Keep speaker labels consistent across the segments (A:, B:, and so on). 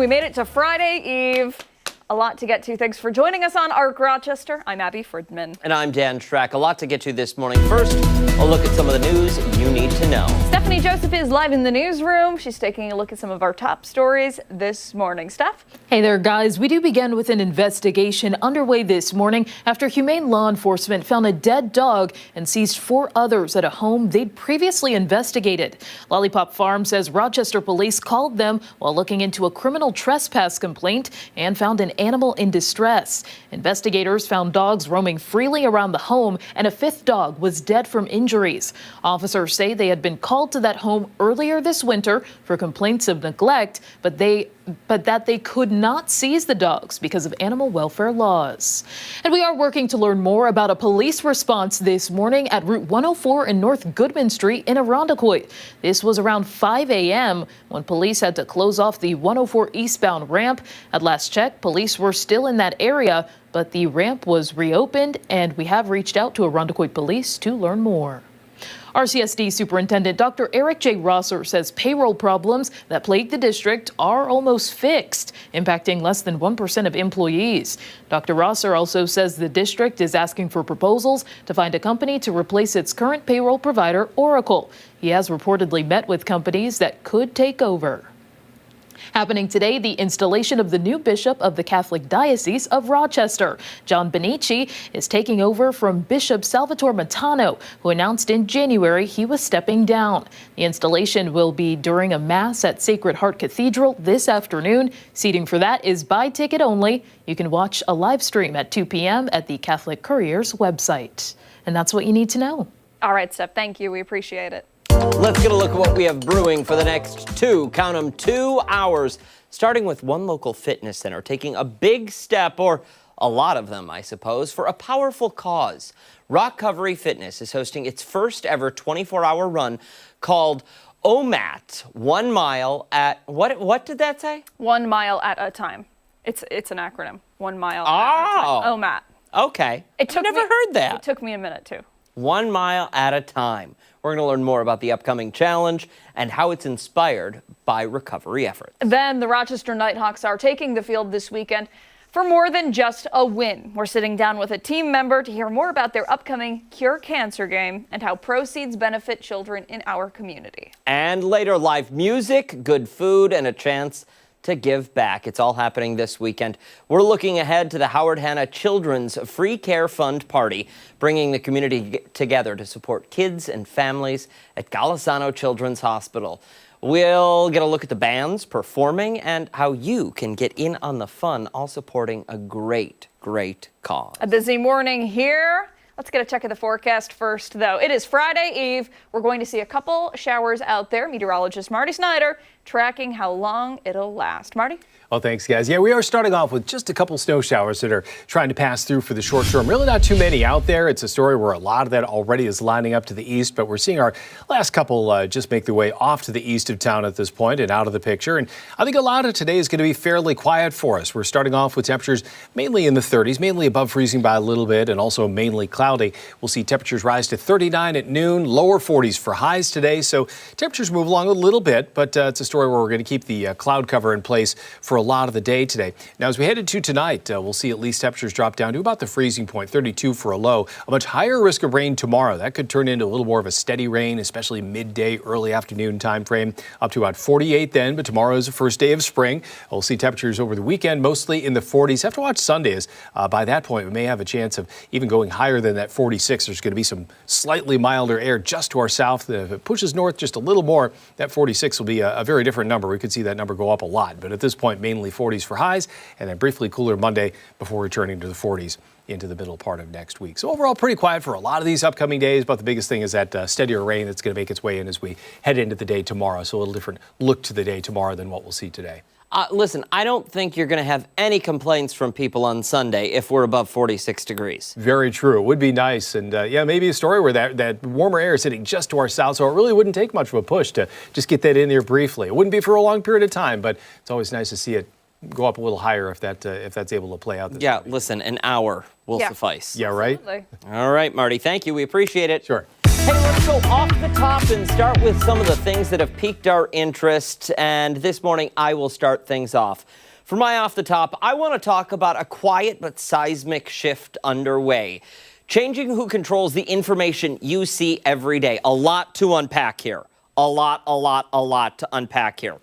A: We made it to Friday Eve. A lot to get to. Thanks for joining us on ARC Rochester. I'm Abby Fridman.
B: And I'm Dan Schrack. A lot to get to this morning. First, a look at some of the news you need to know.
A: Stephanie Joseph is live in the newsroom. She's taking a look at some of our top stories this morning. Steph?
C: Hey there, guys. We do begin with an investigation underway this morning after humane law enforcement found a dead dog and seized 4 others at a home they'd previously investigated. Lollipop Farm says Rochester police called them while looking into a criminal trespass complaint and found an animal in distress. Investigators found dogs roaming freely around the home, and a 5th dog was dead from injuries. Officers say they had been called to that home earlier this winter for complaints of neglect, but that they could not seize the dogs because of animal welfare laws. And we are working to learn more about a police response this morning at Route 104 and North Goodman Street in Irondequoit. This was around 5 a.m. when police had to close off the 104 eastbound ramp. At last check, police were still in that area, but the ramp was reopened, and we have reached out to Irondequoit Police to learn more. RCSD Superintendent Dr. Eric J. Rosser says payroll problems that plague the district are almost fixed, impacting less than 1% of employees. Dr. Rosser also says the district is asking for proposals to find a company to replace its current payroll provider, Oracle. He has reportedly met with companies that could take over. Happening today, the installation of the new bishop of the Catholic Diocese of Rochester. John Benici is taking over from Bishop Salvatore Matano, who announced in January he was stepping down. The installation will be during a mass at Sacred Heart Cathedral this afternoon. Seating for that is by ticket only. You can watch a live stream at 2 p.m. at the Catholic Courier's website. And that's what you need to know.
A: All right, Steph, thank you. We appreciate it.
B: Let's get a look at what we have brewing for the next 2 hours. Starting with one local fitness center taking a big step, or a lot of them, I suppose, for a powerful cause. ROCovery Fitness is hosting its first ever 24-hour run called OMAT, 1 mile at, what did that say?
A: 1 mile at a time. It's an acronym. 1 mile at a time. OMAT.
B: Okay. I've never heard that.
A: It took me a minute too.
B: 1 mile at a time. We're going to learn more about the upcoming challenge and how it's inspired by recovery efforts.
A: Then the Rochester Knighthawks are taking the field this weekend for more than just a win. We're sitting down with a team member to hear more about their upcoming Cure Cancer game and how proceeds benefit children in our community. And
B: later, live music, good food, and a chance to give back. It's all happening this weekend. We're looking ahead to the Howard Hanna Children's Free Care Fund Party, bringing the community together to support kids and families at Golisano Children's Hospital. We'll get a look at the bands performing and how you can get in on the fun, all supporting a great, great cause.
A: A busy morning here. Let's get a check of the forecast first, though. It is Friday Eve. We're going to see a couple showers out there. Meteorologist Marty Snyder tracking how long it'll last. Marty?
D: Well, thanks, guys. Yeah, we are starting off with just a couple snow showers that are trying to pass through for the short term. Really not too many out there. It's a story where a lot of that already is lining up to the east, but we're seeing our last couple just make their way off to the east of town at this point and out of the picture. And I think a lot of today is going to be fairly quiet for us. We're starting off with temperatures mainly in the 30s, mainly above freezing by a little bit, and also mainly cloudy. We'll see temperatures rise to 39 at noon, lower 40s for highs today. So temperatures move along a little bit, but it's a story where we're going to keep the cloud cover in place for a lot of the day today. Now, as we head into tonight, we'll see at least temperatures drop down to about the freezing point, 32 for a low. A much higher risk of rain tomorrow. That could turn into a little more of a steady rain, especially midday, early afternoon time frame, up to about 48 then. But tomorrow is the first day of spring. We'll see temperatures over the weekend, mostly in the 40s. Have to watch Sundays. By that point, we may have a chance of even going higher than that 46. There's going to be some slightly milder air just to our south. If it pushes north just a little more, that 46 will be a very different number. We could see that number go up a lot. But at this point, mainly 40s for highs, and then briefly cooler Monday before returning to the 40s into the middle part of next week. So overall, pretty quiet for a lot of these upcoming days, but the biggest thing is that steadier rain that's going to make its way in as we head into the day tomorrow. So a little different look to the day tomorrow than what we'll see today.
B: Listen, I don't think you're going to have any complaints from people on Sunday if we're above 46 degrees.
D: Very true. It would be nice. And yeah, maybe a story where that warmer air is hitting just to our south, so it really wouldn't take much of a push to just get that in there briefly. It wouldn't be for a long period of time, but it's always nice to see it go up a little higher if that's able to play out this week.
B: Listen, an hour will suffice.
D: Yeah, right?
A: Absolutely.
B: All right, Marty, thank you. We appreciate it.
D: Sure.
B: Hey, let's go off the top and start with some of the things that have piqued our interest. And this morning, I will start things off. For my off the top, I want to talk about a quiet but seismic shift underway. Changing who controls the information you see every day. A lot to unpack here. A lot to unpack here.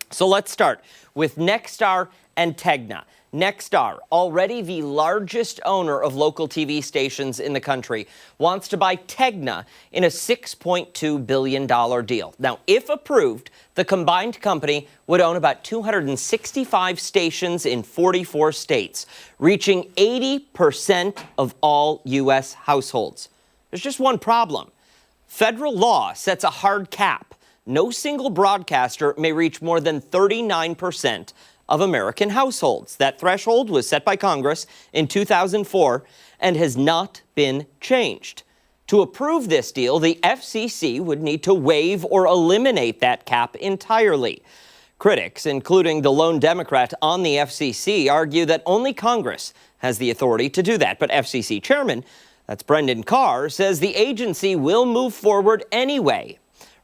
B: So let's start with Nexstar and Tegna. Nexstar, already the largest owner of local TV stations in the country, wants to buy Tegna in a $6.2 billion deal. Now, if approved, the combined company would own about 265 stations in 44 states, reaching 80% of all U.S. households. There's just one problem. Federal law sets a hard cap. No single broadcaster may reach more than 39% of American households. That threshold was set by Congress in 2004 and has not been changed. To approve this deal, the FCC would need to waive or eliminate that cap entirely. Critics, including the lone Democrat on the FCC, argue that only Congress has the authority to do that. But FCC Chairman, that's Brendan Carr, says the agency will move forward anyway.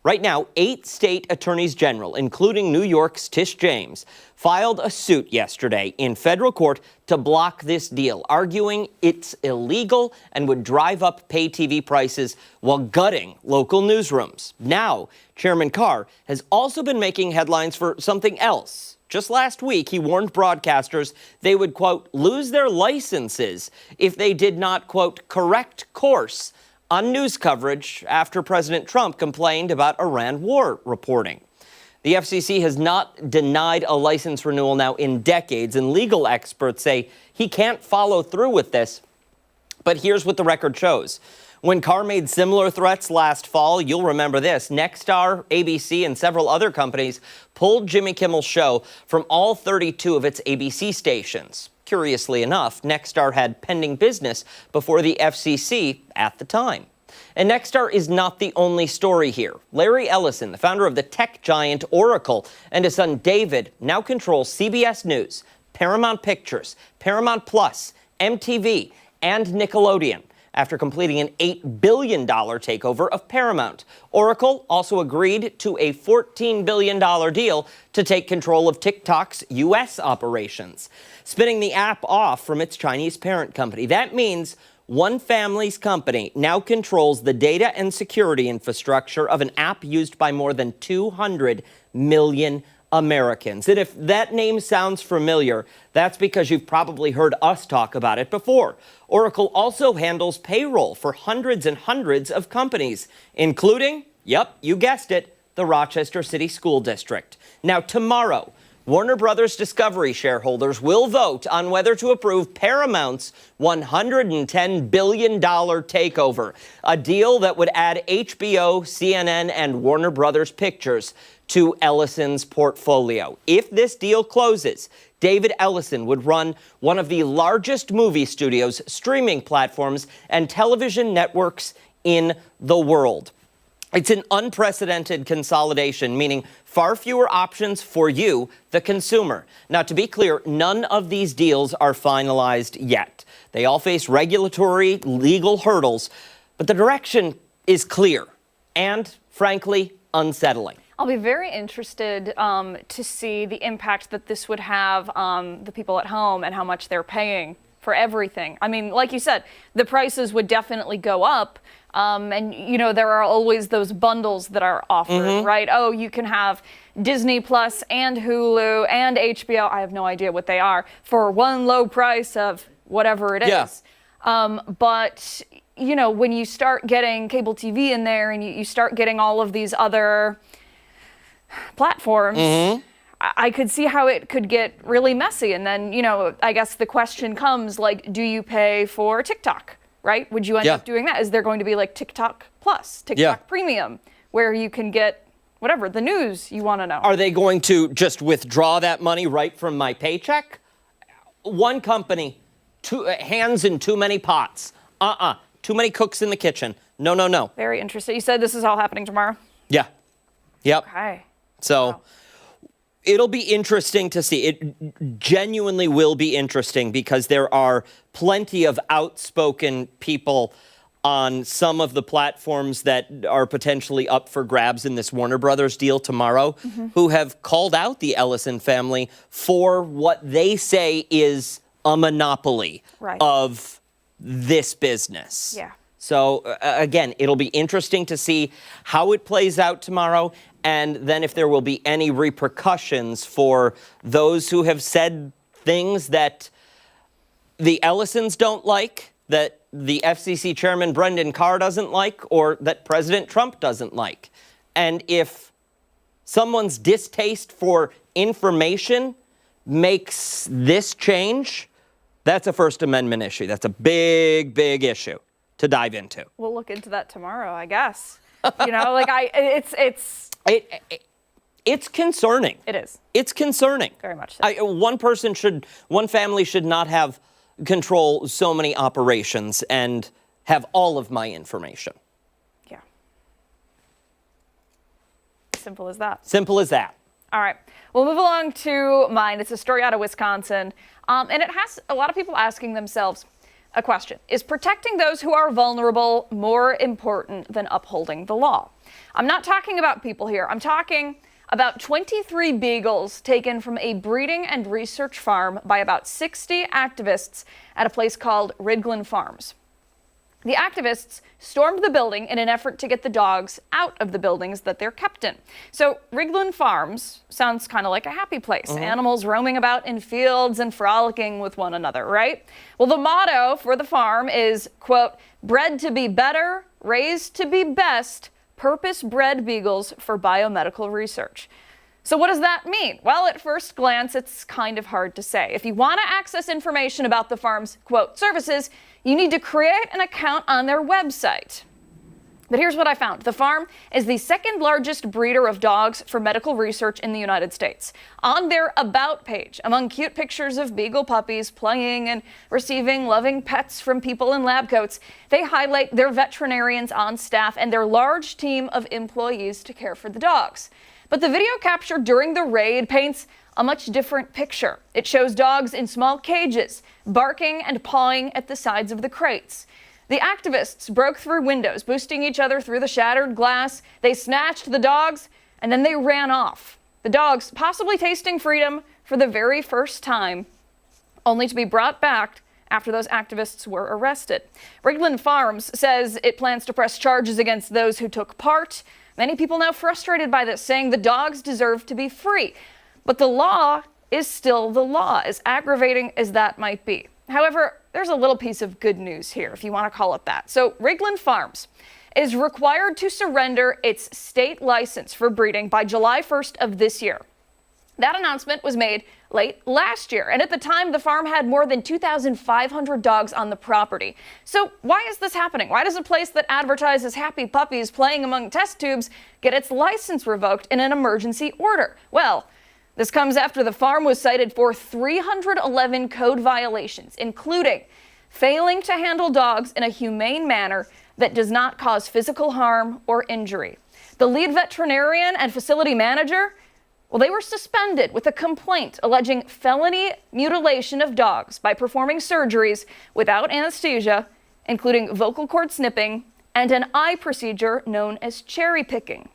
B: Right now, 8 state attorneys general, including New York's Tish James, filed a suit yesterday in federal court to block this deal, arguing it's illegal and would drive up pay TV prices while gutting local newsrooms. Now, Chairman Carr has also been making headlines for something else. Just last week, he warned broadcasters they would, quote, lose their licenses if they did not, quote, correct course on news coverage after President Trump complained about Iran war reporting. The FCC has not denied a license renewal now in decades, and legal experts say he can't follow through with this. But here's what the record shows. When Carr made similar threats last fall, you'll remember this, Nexstar, ABC, and several other companies pulled Jimmy Kimmel's show from all 32 of its ABC stations. Curiously enough, Nexstar had pending business before the FCC at the time. And Nexstar is not the only story here. Larry Ellison, the founder of the tech giant Oracle, and his son David now control CBS News, Paramount Pictures, Paramount Plus, MTV, and Nickelodeon after completing an $8 billion takeover of Paramount. Oracle also agreed to a $14 billion deal to take control of TikTok's U.S. operations, spinning the app off from its Chinese parent company. That means one family's company now controls the data and security infrastructure of an app used by more than 200 million Americans. And if that name sounds familiar, that's because you've probably heard us talk about it before. Oracle also handles payroll for hundreds and hundreds of companies, including, yep, you guessed it, the Rochester City School District. Now, tomorrow, Warner Brothers Discovery shareholders will vote on whether to approve Paramount's $110 billion takeover, a deal that would add HBO, CNN, and Warner Brothers Pictures to Ellison's portfolio. If this deal closes, David Ellison would run one of the largest movie studios, streaming platforms, and television networks in the world. It's an unprecedented consolidation, meaning far fewer options for you, the consumer. Now, to be clear, none of these deals are finalized yet. They all face regulatory, legal hurdles, but the direction is clear and, frankly, unsettling.
A: I'll be very interested to see the impact that this would have on the people at home and how much they're paying for everything. I mean, like you said, the prices would definitely go up. And, you know, there are always those bundles that are offered, right? Oh, you can have Disney Plus and Hulu and HBO. I have no idea what they are for one low price of whatever it is. But, you know, when you start getting cable TV in there and you start getting all of these other platforms, I could see how it could get really messy. And then, you know, I guess the question comes, like, do you pay for TikTok? Right? Would you end up doing that? Is there going to be like TikTok Plus, TikTok Premium, where you can get whatever, the news you want to know?
B: Are they going to just withdraw that money right from my paycheck? One company, hands in too many pots. Too many cooks in the kitchen. No, no, no.
A: Very interesting. You said this is all happening tomorrow?
B: Yeah. Yep.
A: Okay.
B: So
A: wow.
B: It'll be interesting to see. It genuinely will be interesting because there are plenty of outspoken people on some of the platforms that are potentially up for grabs in this Warner Brothers deal tomorrow, who have called out the Ellison family for what they say is a monopoly of this business.
A: Yeah.
B: So again, it'll be interesting to see how it plays out tomorrow, and then if there will be any repercussions for those who have said things that the Ellisons don't like, that the FCC chairman Brendan Carr doesn't like, or that President Trump doesn't like. And if someone's distaste for information makes this change, that's a First Amendment issue. That's a big, big issue to dive into.
A: We'll look into that tomorrow, I guess.
B: It's concerning.
A: It is.
B: It's concerning.
A: Very much so.
B: One family should not have control so many operations and have all of my information.
A: Yeah. Simple as that.
B: Simple as that.
A: All right. We'll move along to mine. It's a story out of Wisconsin. And it has a lot of people asking themselves a question. Is protecting those who are vulnerable more important than upholding the law? I'm not talking about people here. I'm talking about 23 beagles taken from a breeding and research farm by about 60 activists at a place called Ridglin Farms. The activists stormed the building in an effort to get the dogs out of the buildings that they're kept in. So Ridglin Farms sounds kind of like a happy place. Animals roaming about in fields and frolicking with one another, right? Well, the motto for the farm is, quote, bred to be better, raised to be best, purpose-bred beagles for biomedical research. So what does that mean? Well, at first glance, it's kind of hard to say. If you want to access information about the farm's, quote, services, you need to create an account on their website. But here's what I found. The farm is the second largest breeder of dogs for medical research in the United States. On their About page, among cute pictures of beagle puppies playing and receiving loving pets from people in lab coats, they highlight their veterinarians on staff and their large team of employees to care for the dogs. But the video captured during the raid paints a much different picture. It shows dogs in small cages, barking and pawing at the sides of the crates. The activists broke through windows, boosting each other through the shattered glass. They snatched the dogs, and then they ran off. The dogs possibly tasting freedom for the very first time, only to be brought back after those activists were arrested. Ridglin Farms says it plans to press charges against those who took part. Many people now frustrated by this, saying the dogs deserve to be free. But the law is still the law, as aggravating as that might be. However, there's a little piece of good news here, if you want to call it that. So Ridglin Farms is required to surrender its state license for breeding by July 1st of this year. That announcement was made late last year, and at the time, the farm had more than 2,500 dogs on the property. So why is this happening? Why does a place that advertises happy puppies playing among test tubes get its license revoked in an emergency order? Well, this comes after the farm was cited for 311 code violations, including failing to handle dogs in a humane manner that does not cause physical harm or injury. The lead veterinarian and facility manager, well, they were suspended with a complaint alleging felony mutilation of dogs by performing surgeries without anesthesia, including vocal cord snipping and an eye procedure known as cherry picking.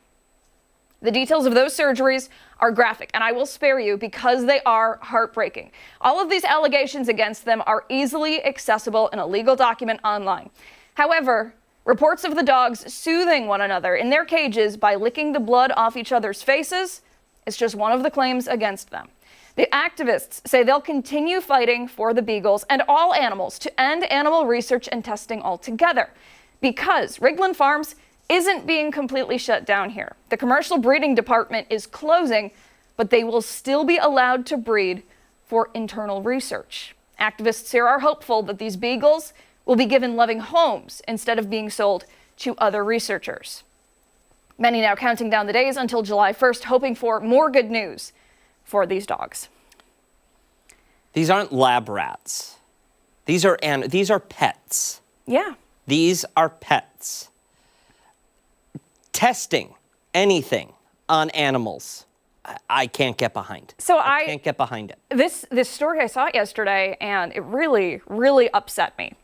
A: The details of those surgeries are graphic, and I will spare you because they are heartbreaking. All of these allegations against them are easily accessible in a legal document online. However, reports of the dogs soothing one another in their cages by licking the blood off each other's faces is just one of the claims against them. The activists say they'll continue fighting for the beagles and all animals to end animal research and testing altogether, because Ridglin Farms isn't being completely shut down here. The commercial breeding department is closing, but they will still be allowed to breed for internal research. Activists here are hopeful that these beagles will be given loving homes instead of being sold to other researchers. Many now counting down the days until July 1st, hoping for more good news for these dogs.
B: These aren't lab rats. These are pets.
A: Yeah.
B: These are pets. Testing anything on animals, I can't get behind.
A: So
B: I can't get behind it.
A: This story, I saw it yesterday, and it really, really upset me.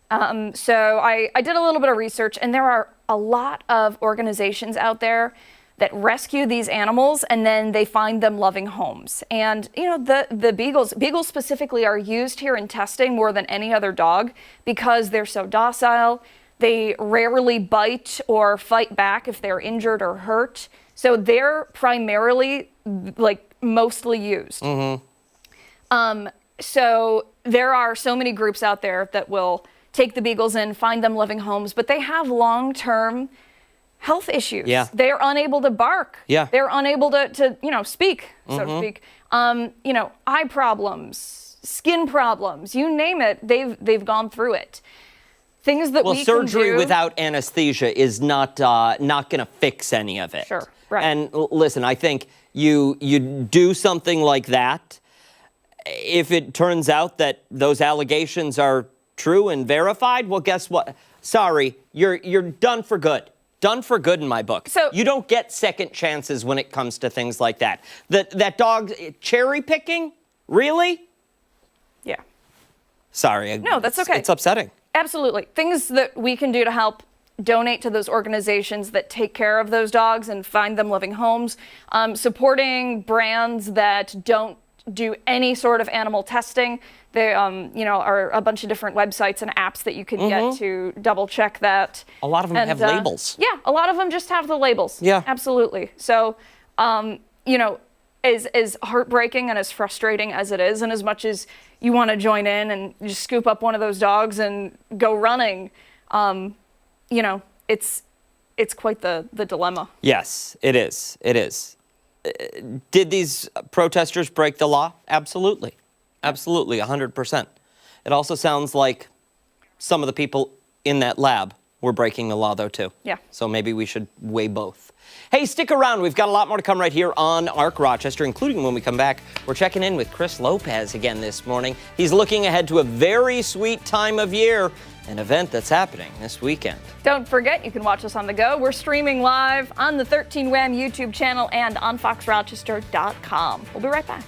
A: So I did a little bit of research, and there are a lot of organizations out there that rescue these animals and then they find them loving homes. And you know, the beagles specifically are used here in testing more than any other dog because they're so docile. They rarely bite or fight back if they're injured or hurt. So they're primarily like mostly used. So there are so many groups out there that will take the beagles in, find them loving homes, but they have long-term health issues.
B: Yeah.
A: They're unable to bark.
B: Yeah.
A: They're unable to speak, so to speak. Eye problems, skin problems, you name it, they've gone through it. Things that we
B: surgery
A: can do,
B: without anesthesia is not going to fix any of it.
A: Sure, right.
B: And listen, I think you do something like that. If it turns out that those allegations are true and verified, well, guess what? Sorry, you're done for good. Done for good in my book.
A: So
B: you don't get second chances when it comes to things like that. That dog cherry picking, really?
A: yeah.
B: Sorry.
A: No, that's okay.
B: It's upsetting.
A: Absolutely. Things that we can do to help donate to those organizations that take care of those dogs and find them loving homes. Supporting brands that don't do any sort of animal testing. There are a bunch of different websites and apps that you can get to double check that.
B: A lot of them have labels.
A: Yeah, a lot of them just have the labels.
B: Yeah.
A: Absolutely. So, as heartbreaking and as frustrating as it is, and as much as you want to join in and just scoop up one of those dogs and go running, it's quite the dilemma.
B: Yes, it is. It is. Did these protesters break the law? Absolutely. Absolutely, 100%. It also sounds like some of the people in that lab were breaking the law, though, too.
A: Yeah.
B: So maybe we should weigh both. Hey, stick around. We've got a lot more to come right here on ARC Rochester, including when we come back, we're checking in with Chris Lopez again this morning. He's looking ahead to a very sweet time of year, an event that's happening this weekend.
A: Don't forget, you can watch us on the go. We're streaming live on the 13 Wham YouTube channel and on foxrochester.com. We'll be right back.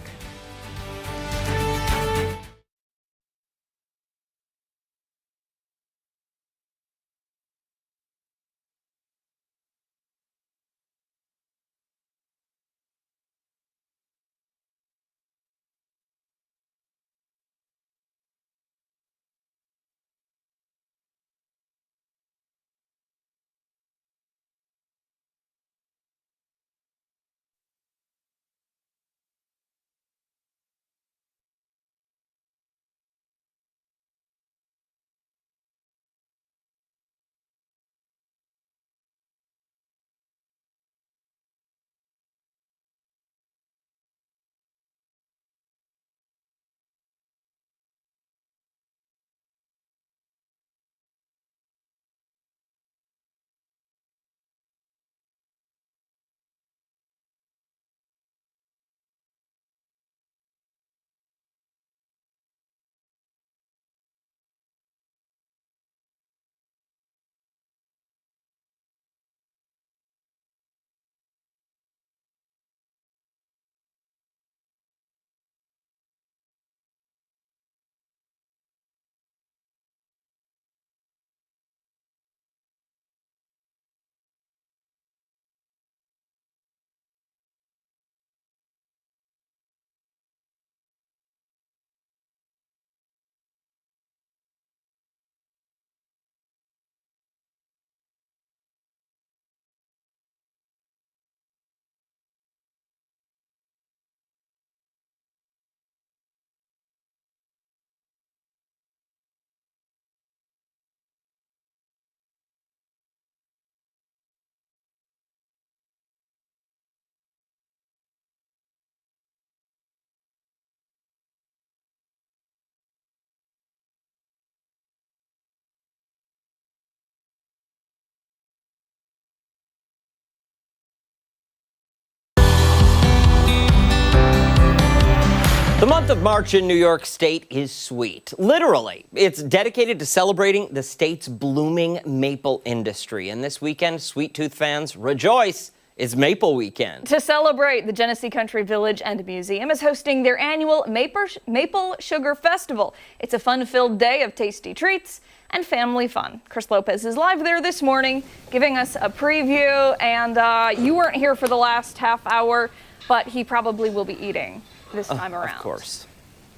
B: The month of March in New York State is sweet. Literally, it's dedicated to celebrating the state's blooming maple industry. And this weekend, sweet tooth fans, rejoice. is Maple Weekend.
A: To celebrate, the Genesee Country Village and Museum is hosting their annual Maple Sugar Festival. It's a fun-filled day of tasty treats and family fun. Chris Lopez is live there this morning, giving us a preview, and you weren't here for the last half hour, but he probably will be eating this time around.
B: Of course.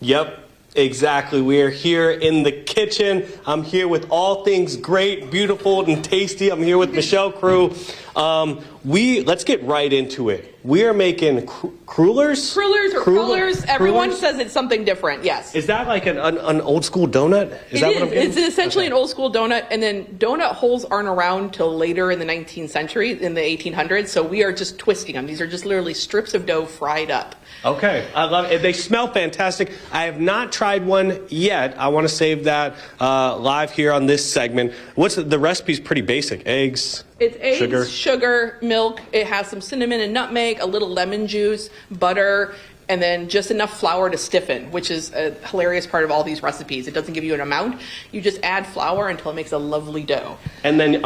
E: Yep. Exactly. We are here in the kitchen. I'm here with all things great, beautiful, and tasty. I'm here with Michelle Crew. Let's get right into it. We are making crullers?
F: Crullers or crullers. Everyone says it's something different, yes.
E: Is that like an old school donut? Is that what I'm getting?
F: It's essentially an old school donut, and then donut holes aren't around till later in the 19th century, in the 1800s, so we are just twisting them. These are just literally strips of dough fried up.
E: Okay, I love it. They smell fantastic. I have not tried one yet. I want to save that live here on this segment. The recipe's pretty basic. Eggs.
F: It's eggs, sugar, milk. It has some cinnamon and nutmeg, a little lemon juice, butter, and then just enough flour to stiffen, which is a hilarious part of all these recipes. It doesn't give you an amount. You just add flour until it makes a lovely dough.
E: And then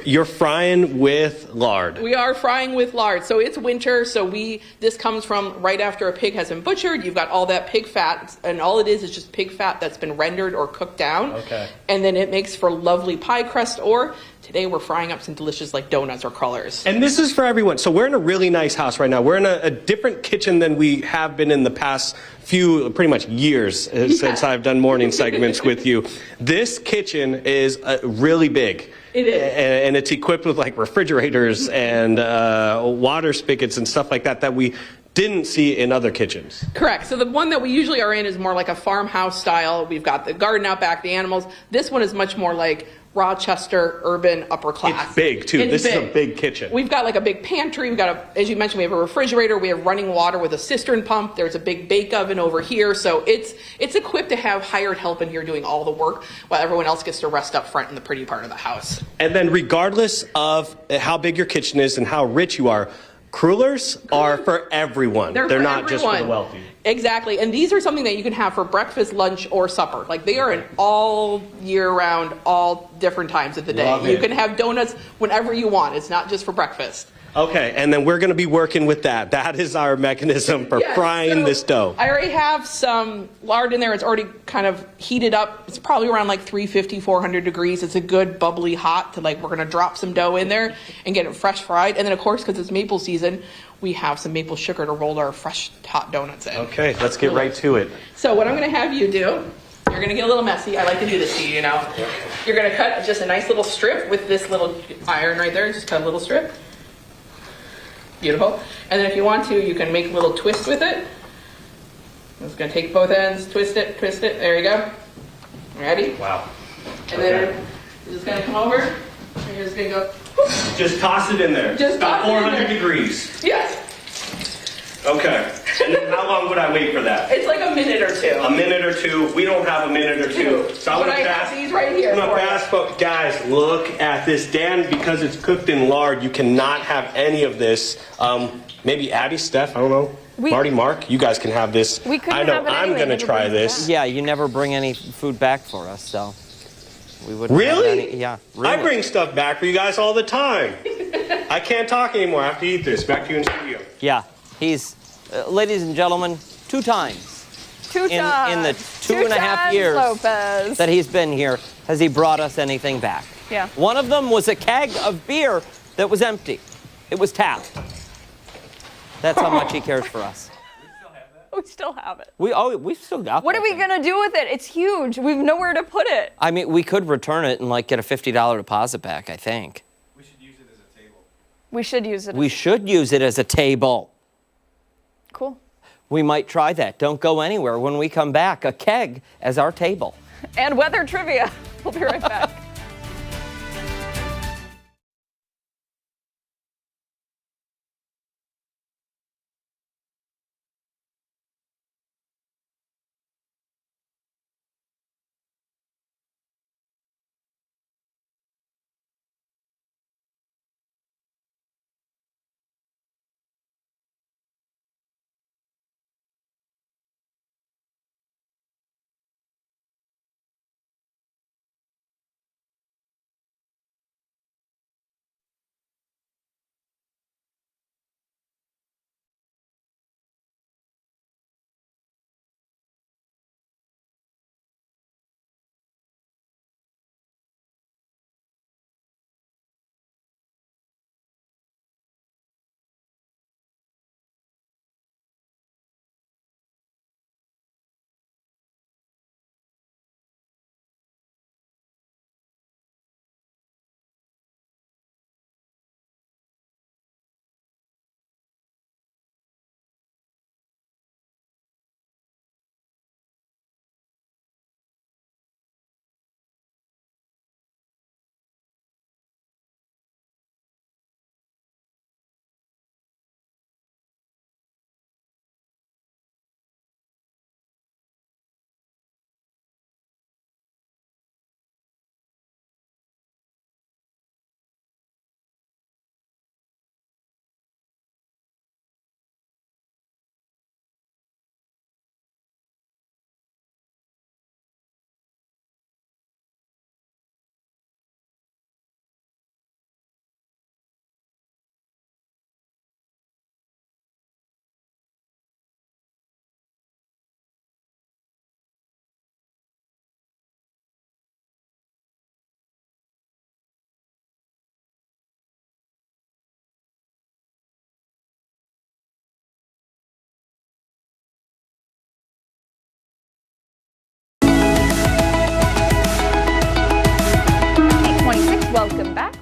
E: you're frying with lard?
F: We are frying with lard. So it's winter, so this comes from right after a pig has been butchered. You've got all that pig fat, and all it is just pig fat that's been rendered or cooked down.
E: Okay.
F: And then it makes for lovely pie crust, or today we're frying up some delicious like donuts or crullers.
E: And this is for everyone. So we're in a really nice house right now. We're in a different kitchen than we have been in the past few, pretty much years since I've done morning segments with you. This kitchen is really big.
F: It is.
E: And it's equipped with like refrigerators and water spigots and stuff like that we didn't see in other kitchens.
F: Correct. So the one that we usually are in is more like a farmhouse style. We've got the garden out back, the animals. This one is much more like Rochester, urban, upper class.
E: It's big too. This is a big kitchen. We've
F: got like a big pantry. We've got as you mentioned, we have a refrigerator. We have running water with a cistern pump. There's a big bake oven over here. So it's equipped to have hired help in here doing all the work while everyone else gets to rest up front in the pretty part of the house.
E: And then regardless of how big your kitchen is and how rich you are, crullers are for everyone. They're not just for the wealthy.
F: Exactly. And these are something that you can have for breakfast, lunch, or supper. Like they are in all year round, all different times of the day.
E: Love it.
F: You can have donuts whenever you want. It's not just for breakfast.
E: Okay, and then we're going to be working with that. That is our mechanism for frying this dough.
F: I already have some lard in there. It's already kind of heated up. It's probably around like 350, 400 degrees. It's a good bubbly hot to we're going to drop some dough in there and get it fresh fried. And then of course, because it's maple season, we have some maple sugar to roll our fresh hot donuts in.
E: Okay, let's get right to it.
F: So what I'm going to have you do, you're going to get a little messy. I like to do this to you, You're going to cut just a nice little strip with this little iron right there. Just cut a little strip. Beautiful. And then if you want to, you can make a little twist with it. I'm just going to take both ends, twist it. There you go. Ready?
E: Wow.
F: And then you're just going to come over, and you're just going to go.
E: Just toss it in there.
F: Just
E: about
F: toss it in
E: 400
F: there.
E: degrees.
F: Yes.
E: Okay. And then how long would I wait for that?
F: It's like a minute or two.
E: A minute or two. We don't have a minute or two. So I'm
F: But
E: going
F: I
E: to
F: have these right here
E: I'm going
F: for
E: to
F: you.
E: pass, but guys, look at this. Dan, because it's cooked in lard, you cannot have any of this. Maybe Abby, Steph, I don't know. Marty, Mark, you guys can have this.
A: We couldn't
E: I know
A: have it
E: I'm
A: anyway,
E: going to try this.
B: Yeah, you never bring any food back for us, so we wouldn't
E: Really?
B: have any. Yeah, really.
E: I bring stuff back for you guys all the time. I can't talk anymore. I have to eat this. Back to you in studio.
B: Yeah, he's, ladies and gentlemen, two times.
A: Two times.
B: In the two and a half years
A: Lopez.
B: that he's been here, has he brought us anything back?
A: Yeah.
B: One of them was a keg of beer that was empty. It was tapped. That's how much he cares for us.
A: We still have it.
B: We've still got
A: What
B: that
A: are we
B: thing.
A: going to do with it? It's huge. We've nowhere to put it.
B: I mean, we could return it and get a $50 deposit back, I think.
A: We should use it as a table. We should use it.
B: We should use it as a table.
A: Cool.
B: We might try that. Don't go anywhere. When we come back, a keg as our table.
A: And weather trivia. We'll be right back.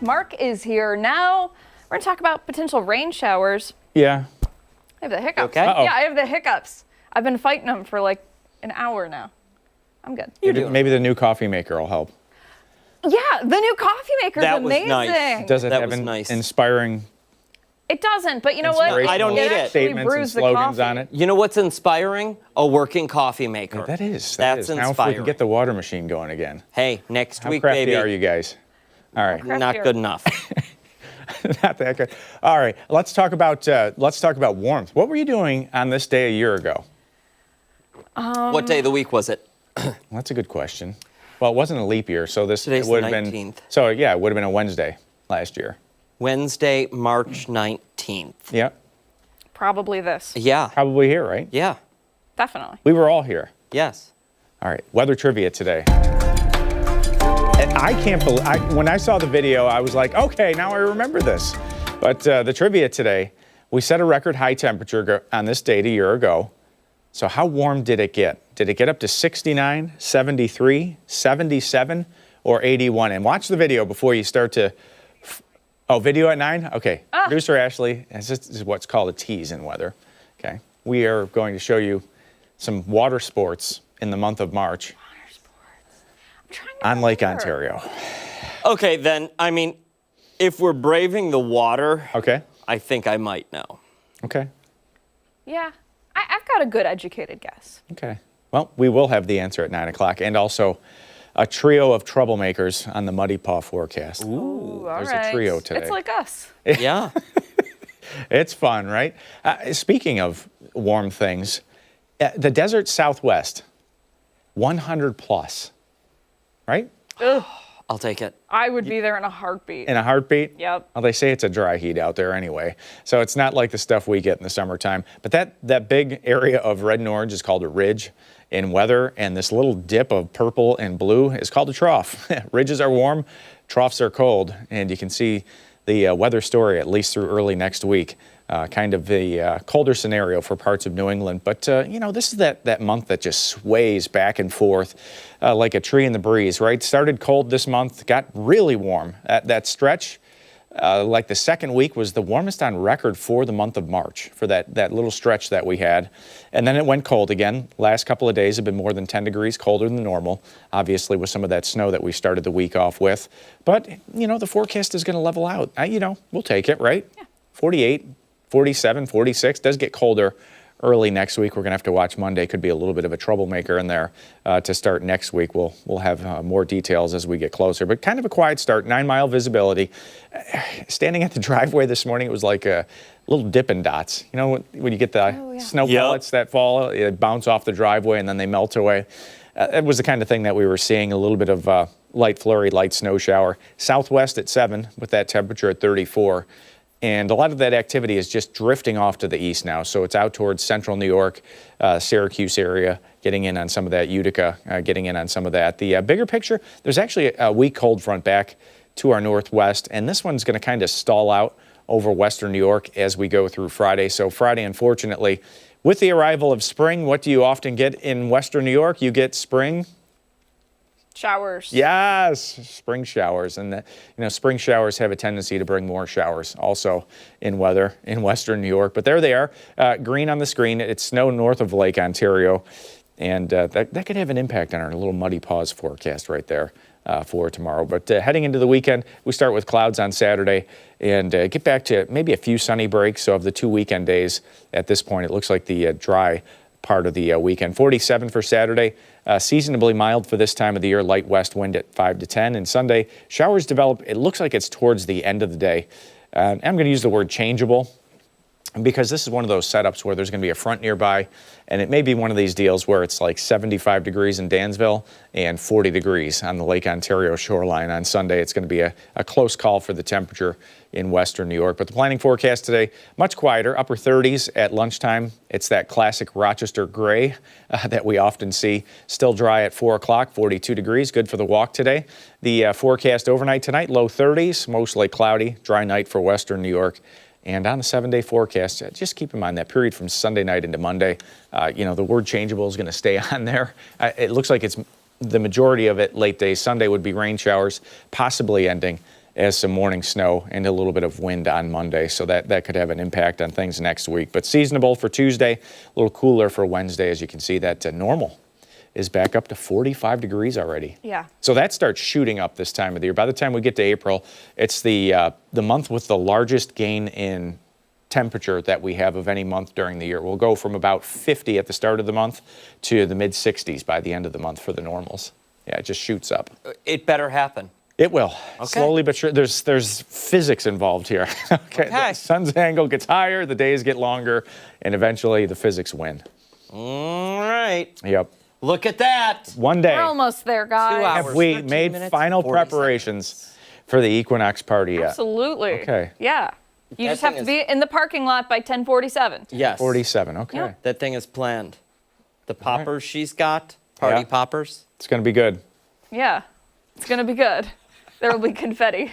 A: Mark is here now. We're going to talk about potential rain showers.
G: Yeah.
A: I have the hiccups.
B: Okay? Uh-oh.
A: Yeah, I have the hiccups. I've been fighting them for like an hour now. I'm good.
G: Maybe the new coffee maker will help.
A: Yeah, the new coffee maker's
B: That was
A: amazing.
B: nice.
G: Does it
B: That
G: have
B: was nice.
G: inspiring
A: It doesn't, but you know what?
B: I don't need it.
A: actually
G: statements and
A: brews the
G: slogans
A: coffee.
G: on it?
B: You know what's inspiring? A working coffee maker.
G: That is.
B: That's
G: Now if we
B: inspiring.
G: can get the water machine going again.
B: Hey, next
G: How
B: week,
G: crafty
B: baby.
G: are you guys? All right.
B: Not
A: craftier?
B: good enough.
G: Not that good. All right. Let's talk about warmth. What were you doing on this day a year ago?
B: What day of the week was it?
G: Well, that's a good question. Well, it wasn't a leap year, so this
B: Today's
G: would
B: the
G: have
B: 19th.
G: been. So yeah, it would have been a Wednesday last year.
B: Wednesday, March 19th.
G: Yeah.
A: Probably this.
B: Yeah.
G: Probably here, right?
B: Yeah.
A: Definitely.
G: We were all here.
B: Yes.
G: All right, weather trivia today. And I can't believe, when I saw the video, I was like, okay, now I remember this. But the trivia today, we set a record high temperature on this date a year ago. So how warm did it get? Did it get up to 69, 73, 77, or 81? And watch the video before you start to, video at 9? Okay, Producer Ashley, this is what's called a tease in weather. Okay, we are going to show you some water sports in the month of March on Lake
A: remember.
G: Ontario.
B: Okay, then, I mean, if we're braving the water,
G: Okay,
B: I think I might know.
G: okay,
A: Yeah. I've got a good educated guess.
G: okay. Well, we will have the answer at 9 o'clock, and also a trio of troublemakers on the Muddy Paw forecast.
A: Ooh, all
G: there's
A: right.
G: a trio today.
A: It's like us.
B: Yeah.
G: It's fun, right? Speaking of warm things, the desert Southwest, 100 plus, right?
A: Ugh,
B: I'll take it.
A: I would be there in a heartbeat.
G: In a heartbeat?
A: Yep.
G: Well, they say it's a dry heat out there anyway, so it's not like the stuff we get in the summertime. But that big area of red and orange is called a ridge in weather, and this little dip of purple and blue is called a trough. Ridges are warm, troughs are cold, and you can see the weather story at least through early next week. Kind of the colder scenario for parts of New England. But, you know, this is that month that just sways back and forth like a tree in the breeze, right? Started cold this month, got really warm. That stretch, like the second week, was the warmest on record for the month of March, for that little stretch that we had. And then it went cold again. Last couple of days have been more than 10 degrees colder than normal, obviously with some of that snow that we started the week off with. But, you know, the forecast is going to level out. You know, we'll take it, right? Yeah. 48. 47, 46, does get colder early next week. We're going to have to watch Monday. Could be a little bit of a troublemaker in there to start next week. We'll have more details as we get closer, but kind of a quiet start, 9-mile visibility. Standing at the driveway this morning, it was like a little Dippin' Dots. You know, when you get the snow pellets that fall, they bounce off the driveway and then they melt away. It was the kind of thing that we were seeing, a little bit of light flurry, light snow shower. Southwest at 7 with that temperature at 34. And a lot of that activity is just drifting off to the east now. So it's out towards central New York, Syracuse area, getting in on some of that, Utica, getting in on some of that. The bigger picture, there's actually a weak cold front back to our northwest, and this one's going to kind of stall out over western New York as we go through Friday. So Friday, unfortunately, with the arrival of spring, what do you often get in western New York? You get spring
A: Showers.
G: Yes, spring showers. And, you know, spring showers have a tendency to bring more showers also in weather in western New York. But there they are, green on the screen. It's snow north of Lake Ontario. And that could have an impact on our little Muddy Paws forecast right there for tomorrow. But heading into the weekend, we start with clouds on Saturday and get back to maybe a few sunny breaks. So of the 2 weekend days at this point, it looks like the dry part of the weekend. 47 for Saturday. Seasonably mild for this time of the year, light west wind at 5 to 10. And Sunday, showers develop. It looks like it's towards the end of the day. I'm going to use the word changeable because this is one of those setups where there's going to be a front nearby, and it may be one of these deals where it's like 75 degrees in Dansville and 40 degrees on the Lake Ontario shoreline on Sunday. It's going to be a close call for the temperature in western New York. But the planning forecast today, much quieter, upper 30s at lunchtime. It's that classic Rochester gray that we often see. Still dry at 4 o'clock, 42 degrees, good for the walk today. The forecast overnight tonight, low 30s, mostly cloudy, dry night for western New York. And on the 7-day forecast, just keep in mind that period from Sunday night into Monday, you know, the word changeable is going to stay on there. It looks like it's the majority of it late day. Sunday would be rain showers, possibly ending as some morning snow and a little bit of wind on Monday. So that could have an impact on things next week. But seasonable for Tuesday, a little cooler for Wednesday. As you can see, that normal is back up to 45 degrees already.
A: Yeah.
G: So that starts shooting up this time of the year. By the time we get to April, it's the month with the largest gain in temperature that we have of any month during the year. We'll go from about 50 at the start of the month to the mid 60s by the end of the month for the normals. Yeah, it just shoots up.
B: It better happen.
G: It will.
B: Okay.
G: Slowly but sure. There's physics involved here. Okay. The sun's angle gets higher, the days get longer, and eventually the physics win.
B: All right.
G: Yep.
B: Look at that.
G: One day.
A: We're almost there, guys.
B: 2 hours.
G: Have we
B: 13
G: made
B: minutes,
G: final
B: 40
G: preparations
B: seconds.
G: for the equinox party yet?
A: Absolutely.
G: Okay.
A: Yeah. You
B: That
A: just have
B: thing
A: to be in the parking lot by 10:47.
B: Yes.
G: 47. Okay.
A: Yeah.
B: That thing is planned. The poppers she's got, party
G: Yeah.
B: poppers.
G: It's going to be good.
A: Yeah. It's going to be good. There will be confetti.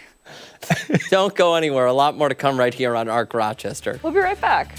B: Don't go anywhere. A lot more to come right here on Arc Rochester.
A: We'll be right back.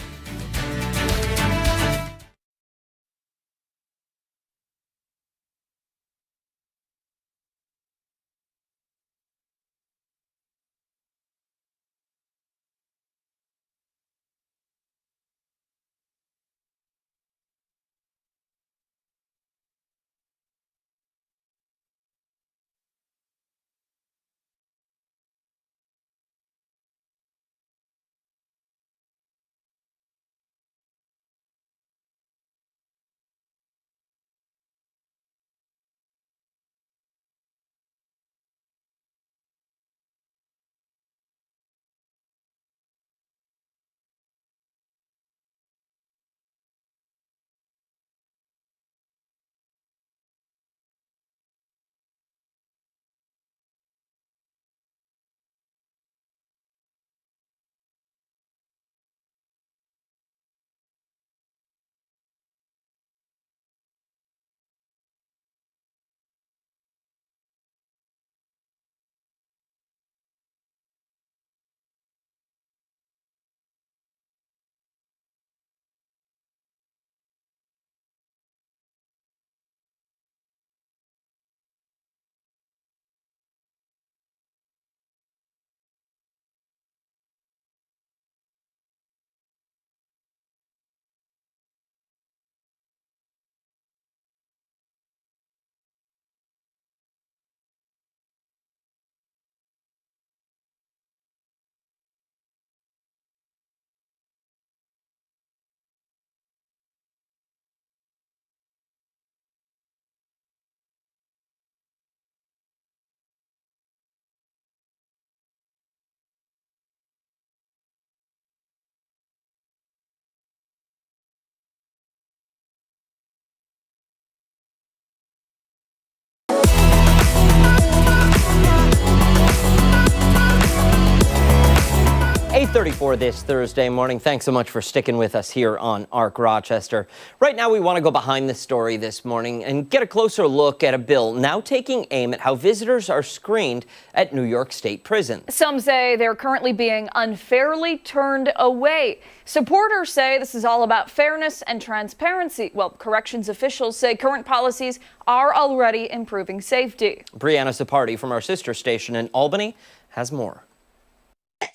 B: .34 this Thursday morning. Thanks so much for sticking with us here on Arc Rochester. Right now, we want to go behind the story this morning and get a closer look at a bill now taking aim at how visitors are screened at New York State prisons.
A: Some say they're currently being unfairly turned away. Supporters say this is all about fairness and transparency. Well, corrections officials say current policies are already improving safety.
B: Brianna Sapardi from our sister station in Albany has more.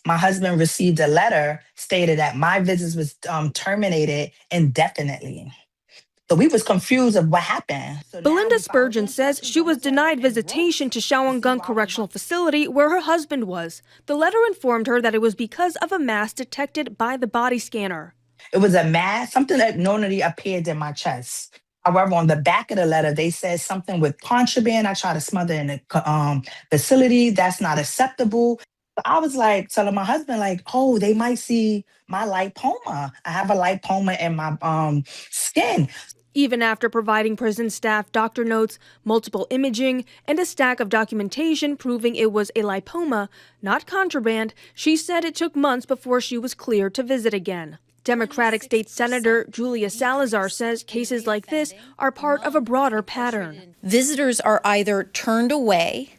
H: My husband received a letter stated that my visits was terminated indefinitely. So we was confused of what happened. So
I: Belinda Spurgeon says she was denied visitation to Shawangunk Correctional Facility where her husband was. The letter informed her that it was because of a mass detected by the body scanner.
H: It was a mass, something that normally appeared in my chest. However, on the back of the letter, they said something with contraband. I tried to smother in the facility. That's not acceptable. I was like telling my husband, like, oh, they might see my lipoma. I have a lipoma in my skin.
I: Even after providing prison staff doctor notes, multiple imaging, and a stack of documentation proving it was a lipoma, not contraband, she said it took months before she was cleared to visit again. Democratic State Senator Julia Salazar says cases like this are part of a broader pattern.
J: Visitors are either turned away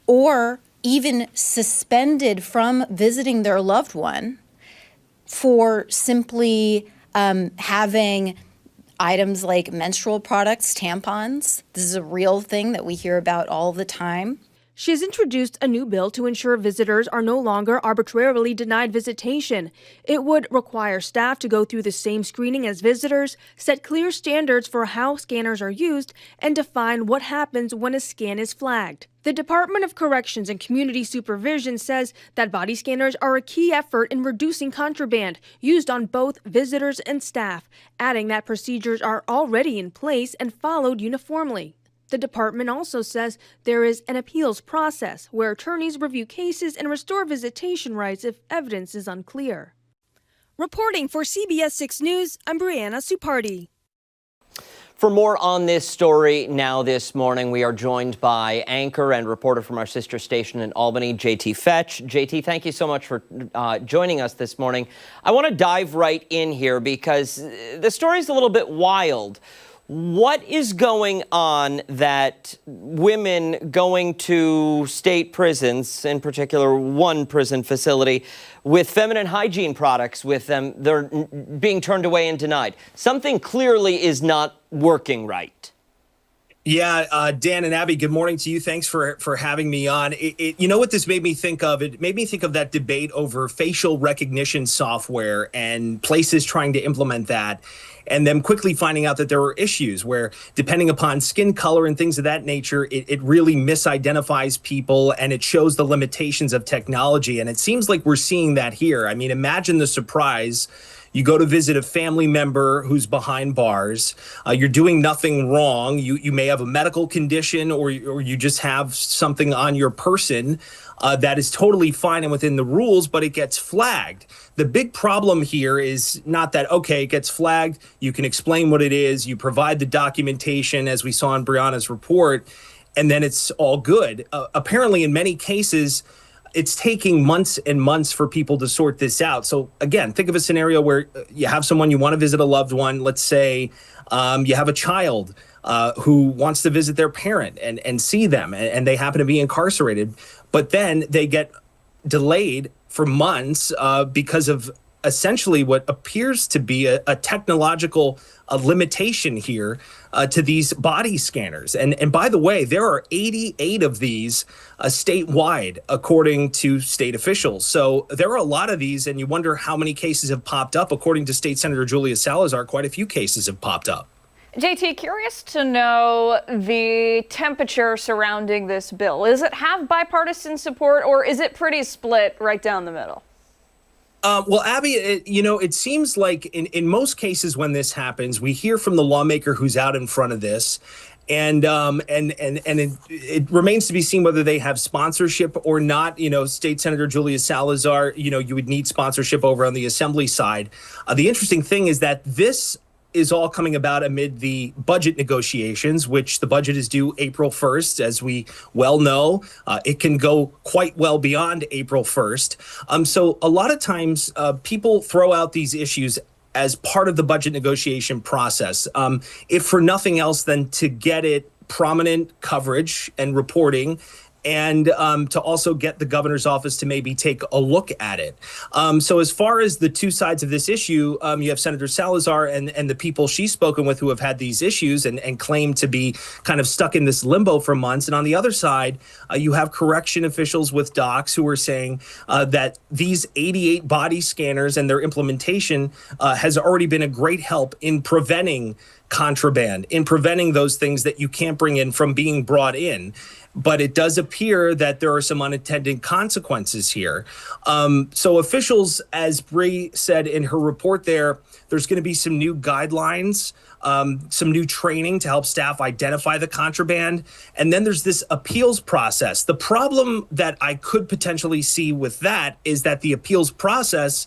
J: or even suspended from visiting their loved one for simply having items like menstrual products, tampons. This is a real thing that we hear about all the time.
I: She has introduced a new bill to ensure visitors are no longer arbitrarily denied visitation. It would require staff to go through the same screening as visitors, set clear standards for how scanners are used, and define what happens when a scan is flagged. The Department of Corrections and Community Supervision says that body scanners are a key effort in reducing contraband used on both visitors and staff, adding that procedures are already in place and followed uniformly. The department also says there is an appeals process where attorneys review cases and restore visitation rights if evidence is unclear. Reporting for CBS 6 News, I'm Brianna Supardi.
B: For more on this story now this morning, we are joined by anchor and reporter from our sister station in Albany, JT Fetch. JT, thank you so much for joining us this morning. I want to dive right in here because the story is a little bit wild. What is going on that women going to state prisons, in particular one prison facility, with feminine hygiene products with them, they're being turned away and denied? Something clearly is not working right.
K: Yeah, Dan and Abby, good morning to you. Thanks for having me on. You know what this made me think of? It made me think of that debate over facial recognition software and places trying to implement that, and then quickly finding out that there were issues where, depending upon skin color and things of that nature, it really misidentifies people and it shows the limitations of technology. And it seems like we're seeing that here. I mean, imagine the surprise. You go to visit a family member who's behind bars. You're doing nothing wrong. You may have a medical condition or you just have something on your person that is totally fine and within the rules, but it gets flagged. The big problem here is not that, okay, it gets flagged. You can explain what it is. You provide the documentation, as we saw in Brianna's report, and then it's all good. Apparently, in many cases, it's taking months and months for people to sort this out. So again, think of a scenario where you have someone, you want to visit a loved one. Let's say you have a child who wants to visit their parent and see them, and they happen to be incarcerated, but then they get delayed for months because of essentially what appears to be a technological limitation here to these body scanners. And by the way, there are 88 of these statewide, according to state officials. So there are a lot of these, and you wonder how many cases have popped up. According to State Senator Julia Salazar, quite a few cases have popped up.
A: JT, curious to know the temperature surrounding this bill. Does it have bipartisan support, or is it pretty split right down the middle?
K: Well, Abby, it seems like in most cases when this happens, we hear from the lawmaker who's out in front of this, and it remains to be seen whether they have sponsorship or not. State Senator Julia Salazar, you would need sponsorship over on the Assembly side. The interesting thing is that this is all coming about amid the budget negotiations, which the budget is due April 1st. As we well know, it can go quite well beyond April 1st. So a lot of times people throw out these issues as part of the budget negotiation process, if for nothing else than to get it prominent coverage and reporting, and to also get the governor's office to maybe take a look at it. So as far as the two sides of this issue, you have Senator Salazar and the people she's spoken with who have had these issues and claim to be kind of stuck in this limbo for months. And on the other side, you have correction officials with docs who are saying that these 88 body scanners and their implementation has already been a great help in preventing contraband, in preventing those things that you can't bring in from being brought in. But it does appear that there are some unintended consequences here. So officials, as Bree said in her report there's going to be some new guidelines, some new training to help staff identify the contraband. And then there's this appeals process. The problem that I could potentially see with that is that the appeals process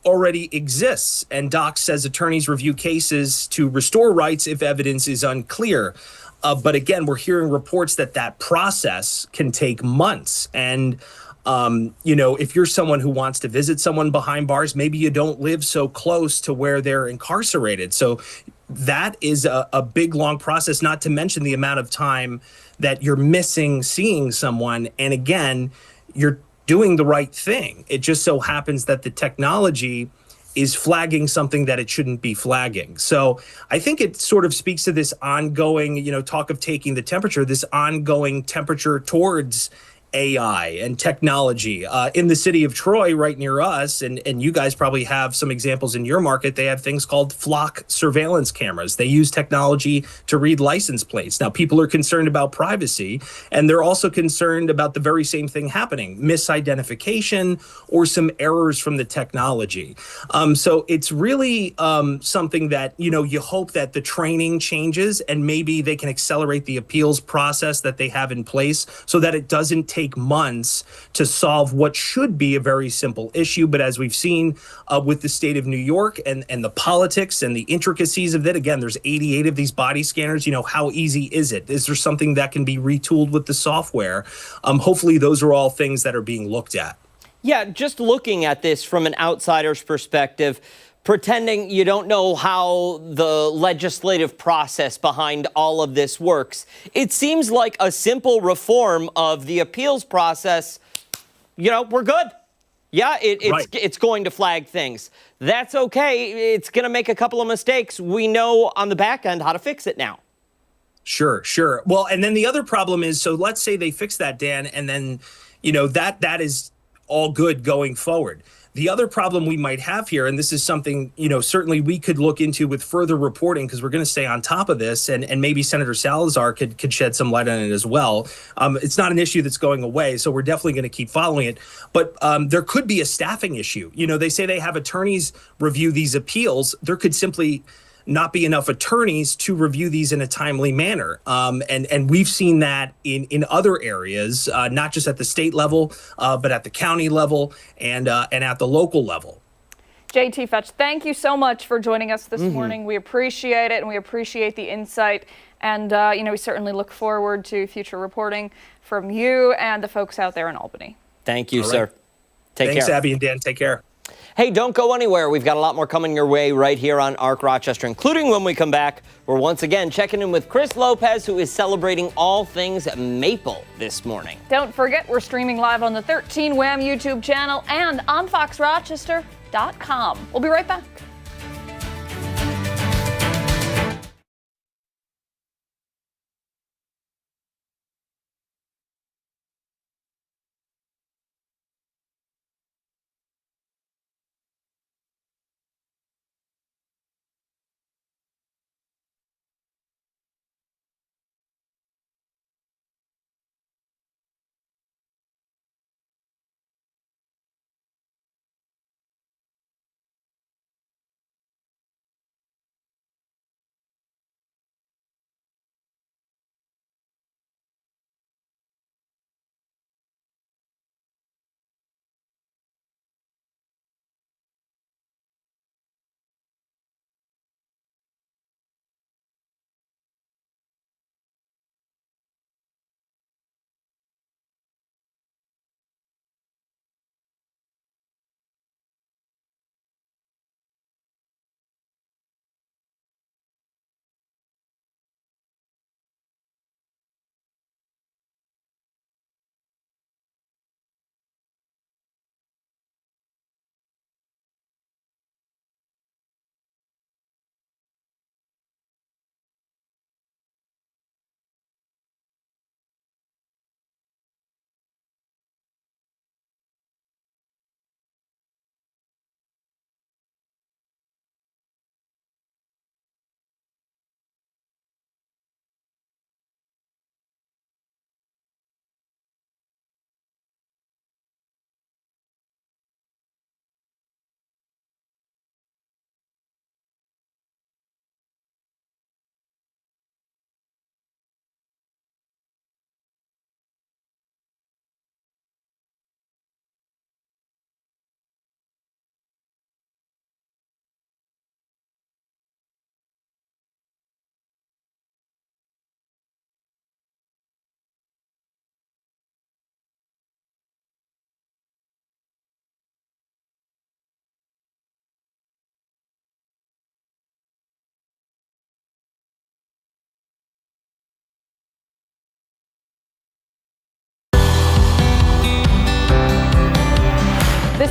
K: already exists. And Doc says attorneys review cases to restore rights if evidence is unclear. But again, we're hearing reports that process can take months. And, if you're someone who wants to visit someone behind bars, maybe you don't live so close to where they're incarcerated. So that is a big, long process, not to mention the amount of time that you're missing seeing someone. And again, you're doing the right thing. It just so happens that the technology is flagging something that it shouldn't be flagging. So I think it sort of speaks to this ongoing, talk of taking the temperature, this ongoing temperature towards AI and technology. In the city of Troy, right near us, and you guys probably have some examples in your market, they have things called flock surveillance cameras. They use technology to read license plates. Now, people are concerned about privacy, and they're also concerned about the very same thing happening, misidentification or some errors from the technology. So it's really something that, you hope that the training changes and maybe they can accelerate the appeals process that they have in place so that it doesn't take months to solve what should be a very simple issue. But as we've seen with the state of New York and the politics and the intricacies of it, again, there's 88 of these body scanners. How easy is it? Is there something that can be retooled with the software? Hopefully, those are all things that are being looked at.
B: Yeah, just looking at this from an outsider's perspective, pretending you don't know how the legislative process behind all of this works, it seems like a simple reform of the appeals process, we're good. Yeah, it's going to flag things. That's okay. It's going to make a couple of mistakes. We know on the back end how to fix it now.
K: Sure. Well, and then the other problem is, so let's say they fix that, Dan, and then, that is all good going forward. The other problem we might have here, and this is something, certainly we could look into with further reporting because we're going to stay on top of this, and maybe Senator Salazar could shed some light on it as well. It's not an issue that's going away, so we're definitely going to keep following it. But there could be a staffing issue. They say they have attorneys review these appeals. There could simply not be enough attorneys to review these in a timely manner. And we've seen that in other areas, not just at the state level, but at the county level and at the local level.
A: JT Fetch, thank you so much for joining us this morning. We appreciate it, and we appreciate the insight. And, we certainly look forward to future reporting from you and the folks out there in Albany.
B: Thank you, sir. Take care.
K: Thanks, Abby and Dan. Take care.
B: Hey, don't go anywhere. We've got a lot more coming your way right here on ARC Rochester, including when we come back. We're once again checking in with Chris Lopez, who is celebrating all things maple this morning.
A: Don't forget, we're streaming live on the 13 Wham YouTube channel and on foxrochester.com. We'll be right back.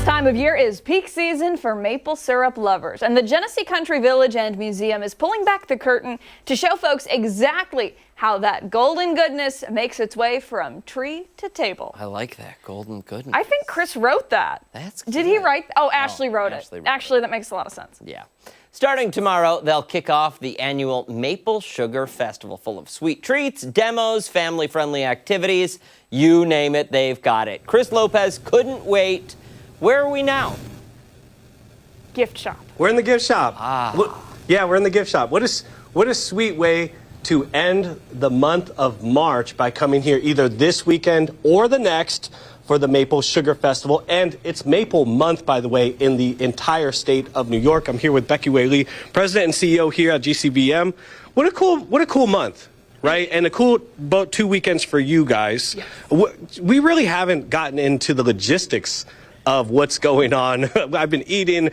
A: time of year is peak season for maple syrup lovers, and the Genesee Country Village and Museum is pulling back the curtain to show folks exactly how that golden goodness makes its way from tree to table.
B: I like that, golden goodness.
A: I think Chris wrote that.
B: That's
A: Did he
B: good.
A: write? Oh, Ashley wrote
B: Ashley
A: it.
B: wrote
A: Actually, that makes a lot of sense.
B: Yeah. Starting tomorrow, they'll kick off the annual Maple Sugar Festival, full of sweet treats, demos, family-friendly activities. You name it, they've got it. Chris Lopez couldn't wait. Where are we now?
A: Gift shop.
E: We're in the gift shop. Yeah, we're in the gift shop. What a sweet way to end the month of March by coming here either this weekend or the next for the Maple Sugar Festival. And it's Maple Month, by the way, in the entire state of New York. I'm here with Becky Whaley, President and CEO here at GCVM. What a cool month, right? And a cool about 2 weekends for you guys. Yes. We really haven't gotten into the logistics of what's going on. I've been eating,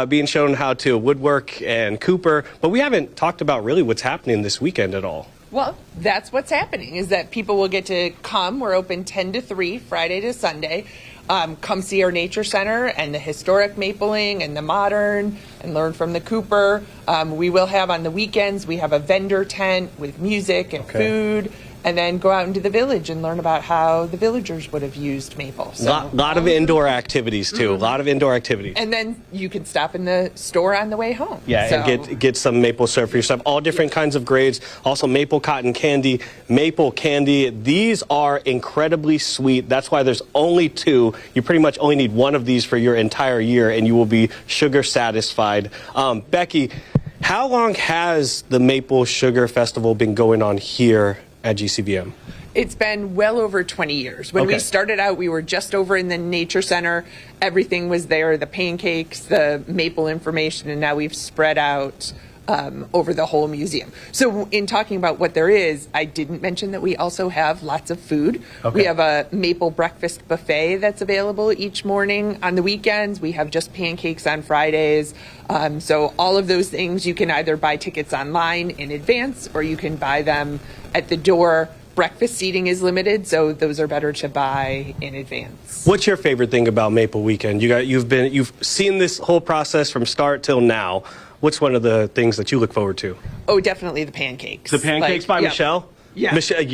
E: being shown how to woodwork and cooper, but we haven't talked about really what's happening this weekend at all.
F: Well, that's what's happening, is that people will get to come. We're open 10 to 3, Friday to Sunday. Come see our nature center and the historic mapling and the modern, and learn from the cooper. We will have on the weekends, we have a vendor tent with music and food. And then go out into the village and learn about how the villagers would have used maple. So,
E: lot of indoor activities too. A lot of indoor activities.
F: And then you can stop in the store on the way home.
E: Yeah,
F: so,
E: and get some maple syrup for yourself. All different kinds of grades. Also maple cotton candy, maple candy. These are incredibly sweet. That's why there's only 2. You pretty much only need 1 of these for your entire year, and you will be sugar satisfied. Becky, how long has the Maple Sugar Festival been going on here at GCVM?
F: It's been well over 20 years. When we started out, we were just over in the nature center. Everything was there, the pancakes, the maple information, and now we've spread out over the whole museum. So in talking about what there is, I didn't mention that we also have lots of food. We have a maple breakfast buffet that's available each morning. On the weekends, we have just pancakes on Fridays. So all of those things, you can either buy tickets online in advance, or you can buy them at the door. Breakfast seating is limited, so those are better to buy in advance.
E: What's your favorite thing about Maple Weekend? You've seen this whole process from start till now. What's one of the things that you look forward to?
F: Oh, definitely the pancakes.
E: The pancakes by Michelle?
F: Yeah.
E: Michelle,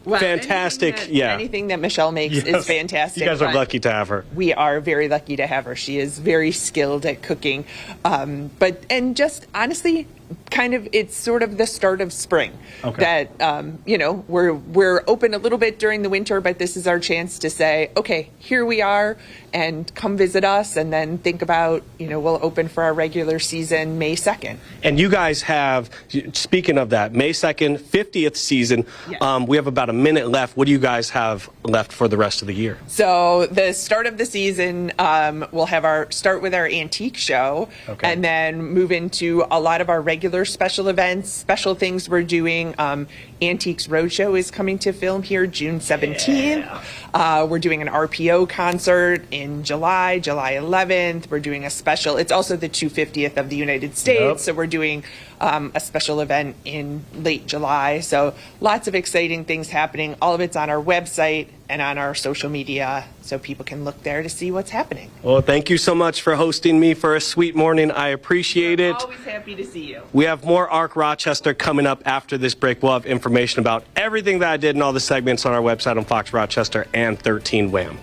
F: Well,
E: fantastic.
F: Anything that Michelle makes is fantastic.
E: You guys are lucky to have her.
F: We are very lucky to have her. She is very skilled at cooking. And just honestly, kind of, it's sort of the start of spring. That we're open a little bit during the winter, but this is our chance to say, okay, here we are, and come visit us, and then think about, we'll open for our regular season May 2nd.
E: And you guys have, speaking of that, May 2nd, 50th season. We have about a minute left. What do you guys have left for the rest of the year?
F: So the start of the season, we'll have start with our antique show, and then move into a lot of our regular special events, special things we're doing. Antiques Roadshow is coming to film here June 17th. We're doing an RPO concert in July 11th. We're doing a special, it's also the 250th of the United States, so we're doing a special event in late July. So lots of exciting things happening. All of it's on our website and on our social media, so people can look there to see what's happening.
E: Well, thank you so much for hosting me for a sweet morning. I appreciate it.
F: Always happy to see you.
E: We have more ARC Rochester coming up after this break. We'll have information about everything that I did and all the segments on our website on Fox Rochester and 13 Wham.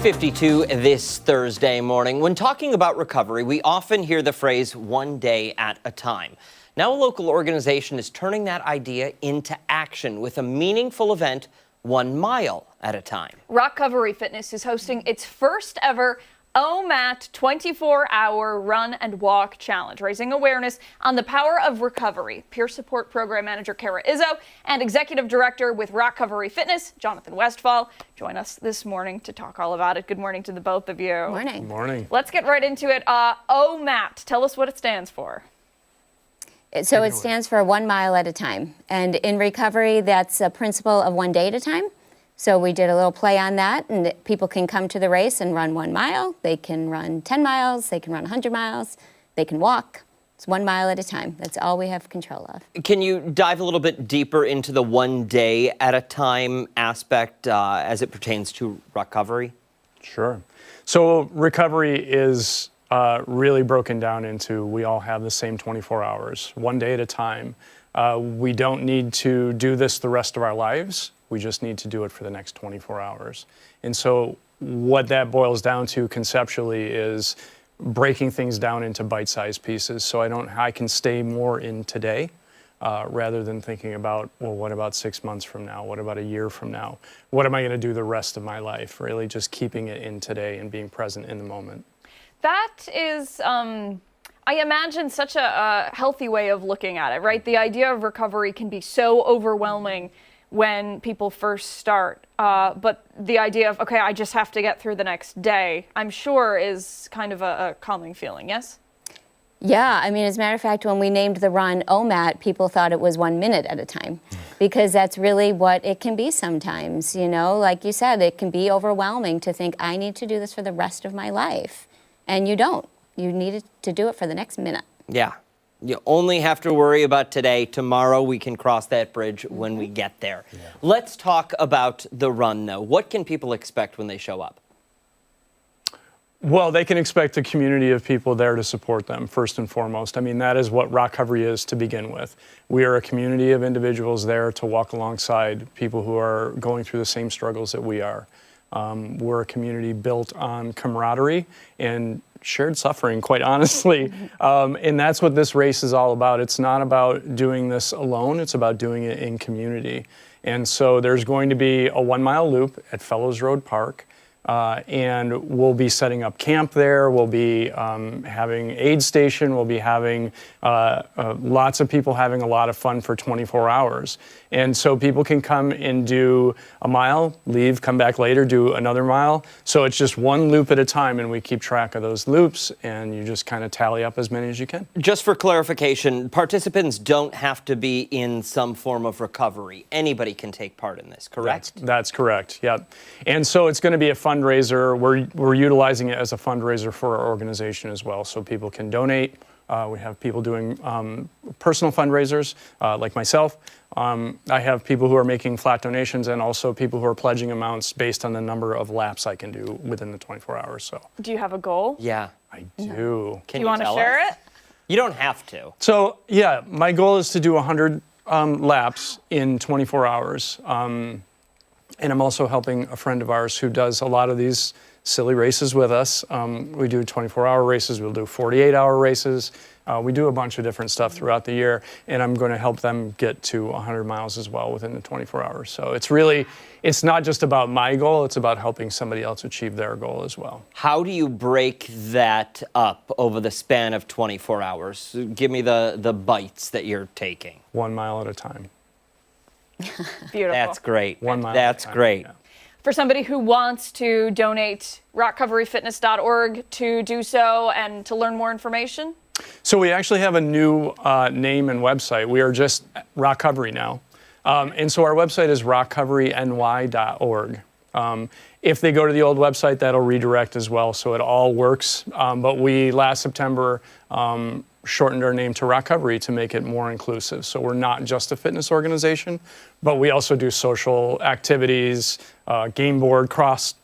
B: 9:52 this Thursday morning. When talking about recovery, we often hear the phrase one day at a time. Now a local organization is turning that idea into action with a meaningful event 1 mile at a time.
A: ROCovery Fitness is hosting its first ever OMAT 24-hour run and walk challenge, raising awareness on the power of recovery. Peer Support Program Manager Kara Izzo and Executive Director with ROCovery Fitness, Jonathan Westfall, join us this morning to talk all about it. Good morning to the both of you.
J: Morning.
D: Good morning.
A: Let's get right into it. OMAT, tell us what it stands for.
L: So it stands for 1 mile at a time. And in recovery, that's a principle of 1 day at a time. So we did a little play on that, and people can come to the race and run 1 mile. They can run 10 miles. They can run 100 miles. They can walk. It's 1 mile at a time. That's all we have control of.
B: Can you dive a little bit deeper into the 1 day at a time aspect as it pertains to recovery?
M: Sure. So recovery is really broken down into we all have the same 24 hours, 1 day at a time. We don't need to do this the rest of our lives. We just need to do it for the next 24 hours. And so what that boils down to conceptually is breaking things down into bite-sized pieces so I can stay more in today rather than thinking about, well, what about 6 months from now? What about a year from now? What am I going to do the rest of my life? Really just keeping it in today and being present in the moment.
A: That is, I imagine, such a healthy way of looking at it, right? The idea of recovery can be so overwhelming when people first start. But the idea of, okay, I just have to get through the next day, I'm sure is kind of a calming feeling, yes?
L: Yeah, I mean, as a matter of fact, when we named the run OMAT, people thought it was 1 minute at a time because that's really what it can be sometimes. You know, like you said, it can be overwhelming to think I need to do this for the rest of my life. And you don't. You need to do it for the next minute.
B: Yeah. You only have to worry about today. Tomorrow we can cross that bridge when we get there. Yeah. Let's talk about the run, though. What can people expect when they show up?
M: Well, they can expect a community of people there to support them, first and foremost. I mean, that is what ROCovery is to begin with. We are a community of individuals there to walk alongside people who are going through the same struggles that we are. We're a community built on camaraderie and shared suffering, quite honestly. And that's what this race is all about. It's not about doing this alone. It's about doing it in community. And so there's going to be a 1 mile loop at Fellows Road Park. And we'll be setting up camp there. We'll be having aid station. We'll be having lots of people having a lot of fun for 24 hours. And so people can come and do a mile, leave, come back later, do another mile. So it's just one loop at a time, and we keep track of those loops, and you just kind of tally up as many as you can.
B: Just for clarification, participants don't have to be in some form of recovery. Anybody can take part in this, correct?
M: That's correct, yep. And so it's going to be a fundraiser. We're utilizing it as a fundraiser for our organization as well, so people can donate. We have people doing personal fundraisers, like myself. I have people who are making flat donations and also people who are pledging amounts based on the number of laps I can do within the 24 hours. So,
A: do you have a goal?
B: Yeah.
M: I do.
B: Can
A: you want to share it?
B: You don't have to.
M: So, yeah, my goal is to do 100 laps in 24 hours. And I'm also helping a friend of ours who does a lot of these silly races with us. We do 24-hour races. We'll do 48-hour races. We do a bunch of different stuff throughout the year, and I'm going to help them get to 100 miles as well within the 24 hours. So it's not just about my goal, it's about helping somebody else achieve their goal as well.
B: How do you break that up over the span of 24 hours? Give me the bites that you're taking.
M: 1 mile at a time.
A: Beautiful.
B: That's great.
M: 1 mile
B: That's
M: at a time,
B: great.
M: yeah.
A: For somebody who wants to donate, ROCoveryFitness.org to do so and to learn more information?
M: So we actually have a new name and website. We are just ROCovery now. And so our website is ROCoveryNY.org. If they go to the old website, that'll redirect as well, so it all works. But we, last September, shortened our name to ROCovery to make it more inclusive. So we're not just a fitness organization, but we also do social activities, game board, cross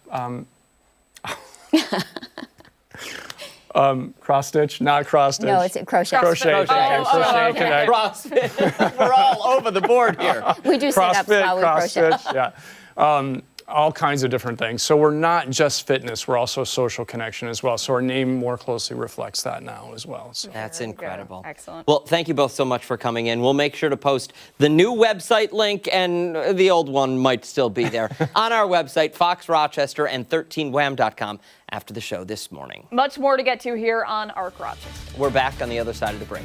M: stitch, not cross stitch.
L: No, it's crochet.
M: Crochet. Connect.
B: CrossFit. We're all over the board here.
L: We do sit-ups while we crochet.
M: Yeah. all kinds of different things. So we're not just fitness, we're also social connection as well. So our name more closely reflects that now as well. So.
B: That's incredible.
A: Excellent.
B: Well, thank you both so much for coming in. We'll make sure to post the new website link, and the old one might still be there, on our website, Fox Rochester and 13wham.com, after the show this morning.
A: Much more to get to here on Arc Rochester.
B: We're back on the other side of the break.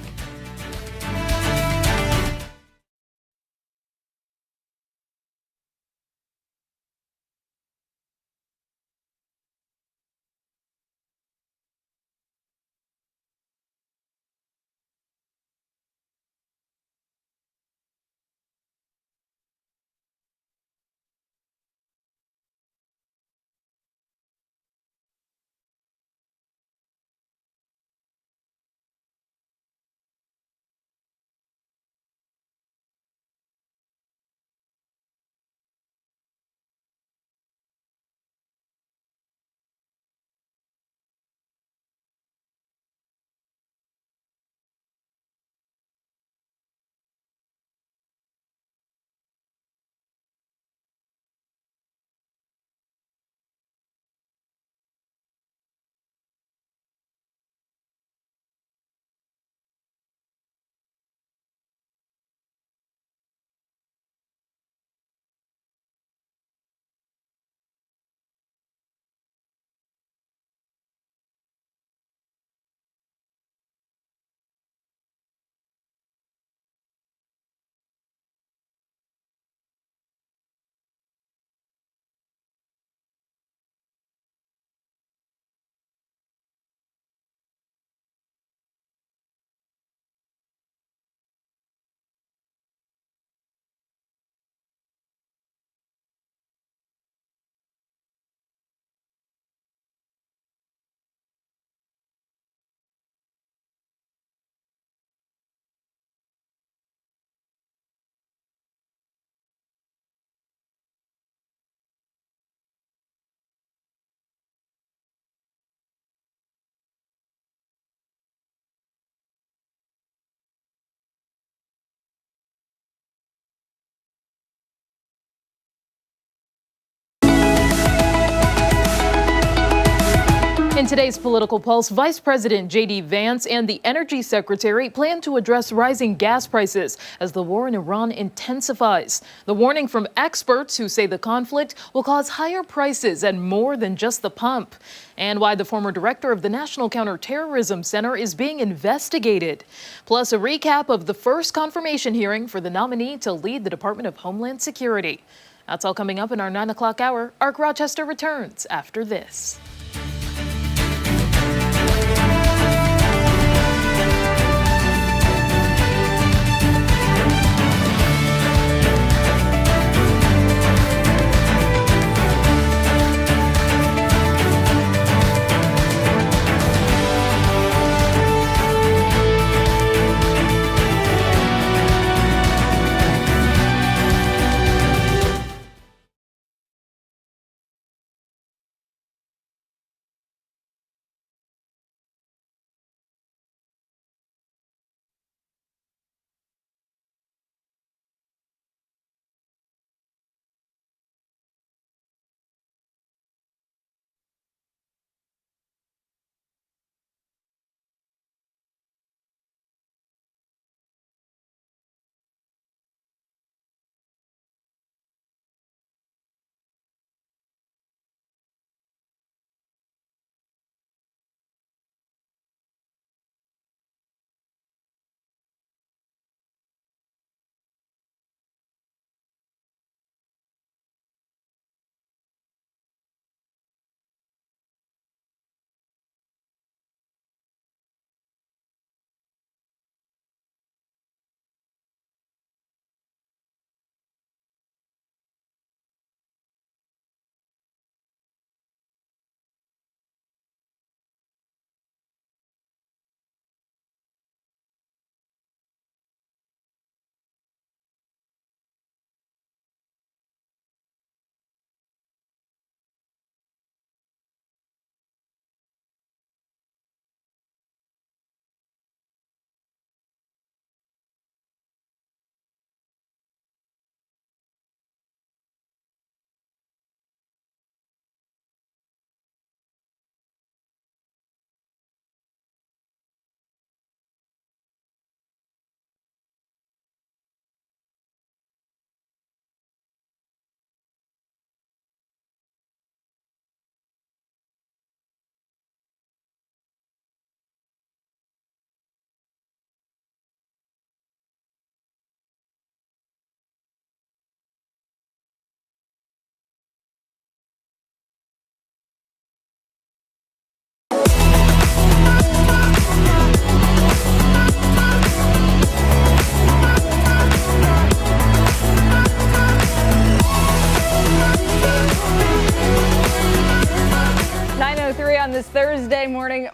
C: In today's Political Pulse, Vice President J.D. Vance and the Energy Secretary plan to address rising gas prices as the war in Iran intensifies. The warning from experts who say the conflict will cause higher prices at more than just the pump. And why the former director of the National Counterterrorism Center is being investigated. Plus, a recap of the first confirmation hearing for the nominee to lead the Department of Homeland Security. That's all coming up in our 9 o'clock hour. Arc Rochester returns after this.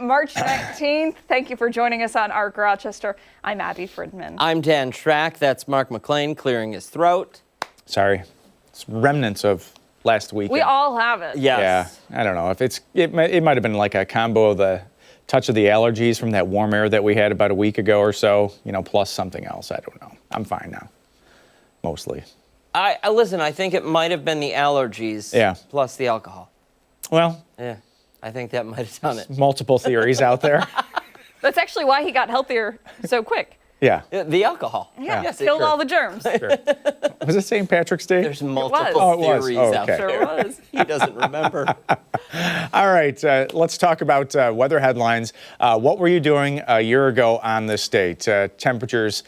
A: March 19th. Thank you for joining us on ARC Rochester. I'm Abby Fridman.
B: I'm Dan Schrack. That's Mark McLean clearing his throat.
G: Sorry. It's remnants of last weekend.
A: We all have it.
B: Yes.
G: Yeah, I don't know. If it might have been like a combo of the touch of the allergies from that warm air that we had about a week ago or so, plus something else. I don't know. I'm fine now, mostly.
B: Listen, I think it might have been the allergies plus the alcohol.
G: Well,
B: yeah, I think that might have done it.
G: Multiple theories out there.
A: That's actually why he got healthier so quick.
B: Yeah, the alcohol.
A: Yeah, yes, killed all the germs.
G: Sure. Was it St. Patrick's Day?
B: There's multiple theories out there.
A: Sure was.
B: He doesn't remember.
G: All right, let's talk about weather headlines. What were you doing a year ago on this date? Temperatures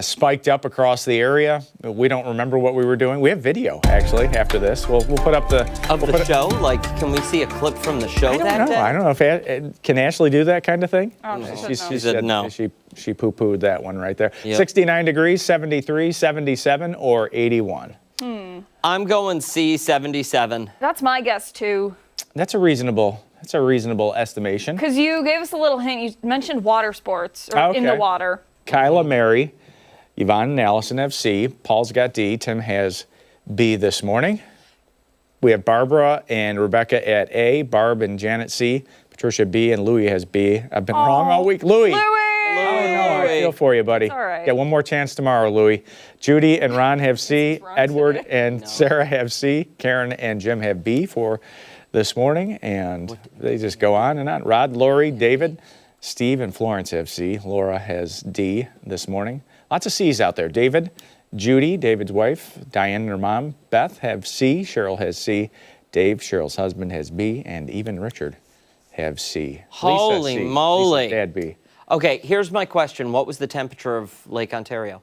G: spiked up across the area. We don't remember what we were doing. We have video, actually, after this. We'll put up the
B: show. Like, can we see a clip from the show that day?
G: I don't know if can Ashley do that kind of thing.
B: She said no.
G: She poo-pooed that one right there.
B: Yep.
G: 69 degrees, 73, 77, or 81.
B: I'm going C, 77.
A: That's my guess too.
G: That's a reasonable estimation.
A: Because you gave us a little hint. You mentioned water sports or in the water.
G: Kyla, Mary, Yvonne, and Allison have C. Paul's got D. Tim has B this morning. We have Barbara and Rebecca at A. Barb and Janet C. Patricia B. and Louie has B. I've been wrong all week. Louie! Oh, no, I feel for you, buddy.
A: It's all right.
G: Get one more chance tomorrow, Louie. Judy and Ron have C. Edward and Sarah have C. Karen and Jim have B for this morning. And they just go on and on. Rod, Lori, David, Steve, and Florence have C. Laura has D this morning. Lots of C's out there. David, Judy, David's wife, Diane and her mom, Beth have C. Cheryl has C. Dave, Cheryl's husband, has B. And even Richard have C.
B: Holy
G: Lisa, C.
B: moly.
G: Lisa's dad B.
B: Okay, here's my question. What was the temperature of Lake Ontario?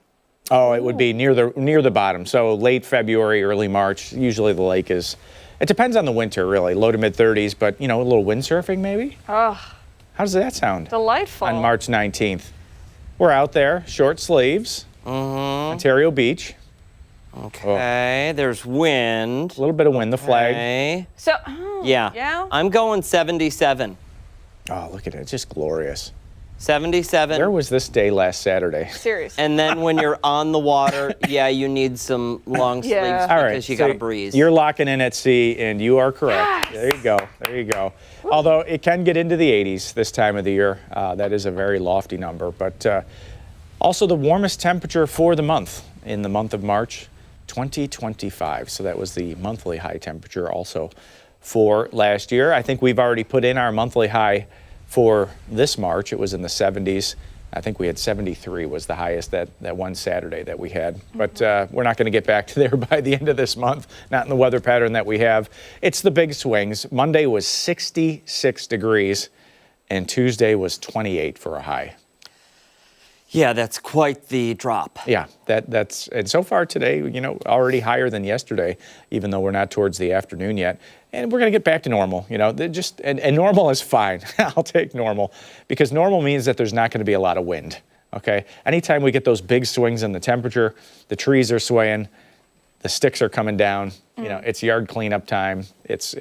G: Oh, it would be near the bottom. So late February, early March. Usually the lake is, it depends on the winter, really. Low to mid 30s, but a little windsurfing maybe?
A: Oh,
G: how does that sound?
A: Delightful.
G: On March 19th. We're out there, short sleeves, Ontario Beach.
B: Okay, there's wind.
G: A little bit of wind, the flag.
A: So,
B: yeah. I'm going 77.
G: Oh, look at it, just glorious.
B: 77.
G: Where was this day last Saturday?
A: Seriously.
B: And then when you're on the water, you need some long sleeves because you got to breeze.
G: You're locking in at C, and you are correct. Yes. There you go. Although it can get into the 80s this time of the year. That is a very lofty number. But also the warmest temperature for the month, in the month of March 2025. So that was the monthly high temperature also for last year. I think we've already put in our monthly high for this March. It was in the 70s. I think we had 73 was the highest that one Saturday that we had. But we're not going to get back to there by the end of this month, not in the weather pattern that we have. It's the big swings. Monday was 66 degrees, and Tuesday was 28 for a high.
B: Yeah, that's quite the drop.
G: Yeah, that's and so far today, already higher than yesterday, even though we're not towards the afternoon yet. And we're going to get back to normal, and normal is fine. I'll take normal, because normal means that there's not going to be a lot of wind, okay? Anytime we get those big swings in the temperature, the trees are swaying, the sticks are coming down, it's yard cleanup time. It's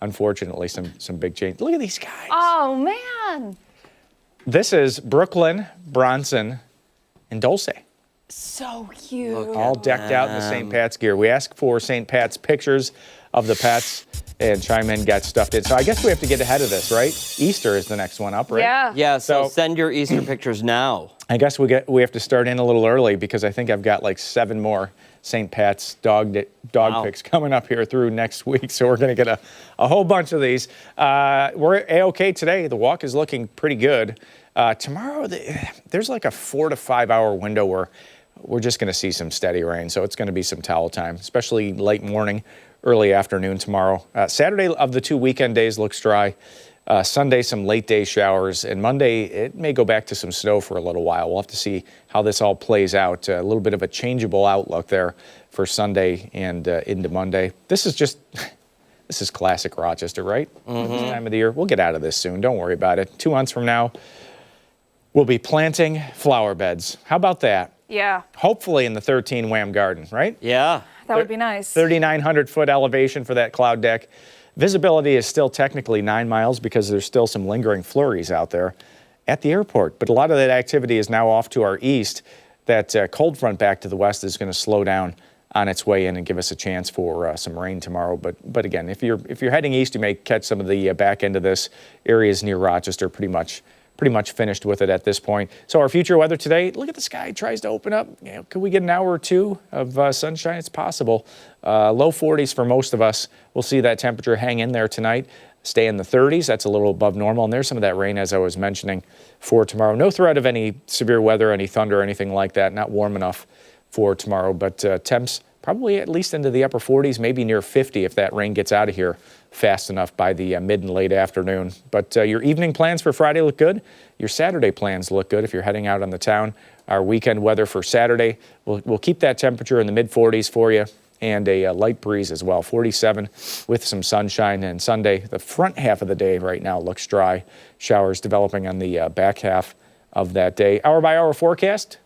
G: unfortunately some big change. Look at these guys.
A: Oh, man.
G: This is Brooklyn, Bronson, and Dulce.
A: So cute.
G: All decked out in the St. Pat's gear. We asked for St. Pat's pictures of the pets, and Chime In got stuffed in. So I guess we have to get ahead of this, right? Easter is the next one up, right?
A: Yeah.
B: Yeah, so send your Easter pictures now.
G: I guess we have to start in a little early, because I think I've got like 7 more St. Pat's dog pics coming up here through next week. So we're going to get a whole bunch of these. We're A-OK today. The walk is looking pretty good. Tomorrow, there's like a 4 to 5 hour window where we're just going to see some steady rain. So it's going to be some towel time, especially late morning, early afternoon tomorrow. Saturday of the 2 weekend days looks dry. Sunday, some late day showers. And Monday, it may go back to some snow for a little while. We'll have to see how this all plays out. A little bit of a changeable outlook there for Sunday and into Monday. This is classic Rochester, right? This time of the year. We'll get out of this soon. Don't worry about it. 2 months from now, we'll be planting flower beds. How about that?
A: Yeah.
G: Hopefully in the 13 Wham garden, right?
B: Yeah.
A: That would be nice.
G: 3,900 foot elevation for that cloud deck. Visibility is still technically 9 miles because there's still some lingering flurries out there at the airport. But a lot of that activity is now off to our east. That cold front back to the west is going to slow down on its way in and give us a chance for some rain tomorrow. But again, if you're heading east, you may catch some of the back end of this. Areas near Rochester pretty much finished with it at this point. So our future weather today, look at the sky. It tries to open up. You know, could we get an hour or two of sunshine? It's possible. Low 40s for most of us. We'll see that temperature hang in there tonight. Stay in the 30s. That's a little above normal. And there's some of that rain, as I was mentioning, for tomorrow. No threat of any severe weather, any thunder, anything like that. Not warm enough for tomorrow. But temps probably at least into the upper 40s, maybe near 50 if that rain gets out of here fast enough by the mid and late afternoon. But your evening plans for Friday look good. Your Saturday plans look good if you're heading out on the town. Our weekend weather for Saturday, we'll keep that temperature in the mid 40s for you, and a light breeze as well, 47 with some sunshine. And Sunday, the front half of the day right now looks dry. Showers developing on the back half of that day. Hour by hour forecast.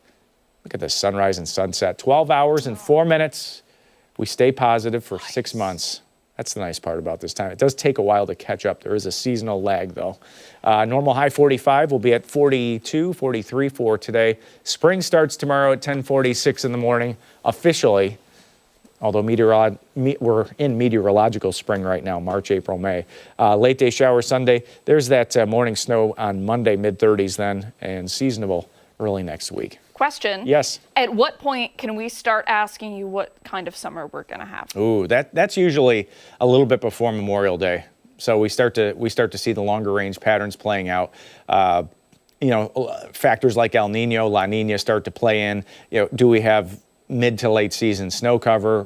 G: Look at the sunrise and sunset. 12 hours and 4 minutes. We stay positive for 6 months. That's the nice part about this time. It does take a while to catch up. There is a seasonal lag, though. Normal high 45 will be at 42, 43 for today. Spring starts tomorrow at 10:46 in the morning, officially. Although we're in meteorological spring right now, March, April, May. Late day shower Sunday. There's that morning snow on Monday, mid-30s then, and seasonable early next week.
A: Question.
G: Yes.
A: At what point can we start asking you what kind of summer we're going to have?
G: Ooh, that's usually a little bit before Memorial Day. So we start to see the longer range patterns playing out. Factors like El Nino, La Nina start to play in. Do we have mid to late season snow cover?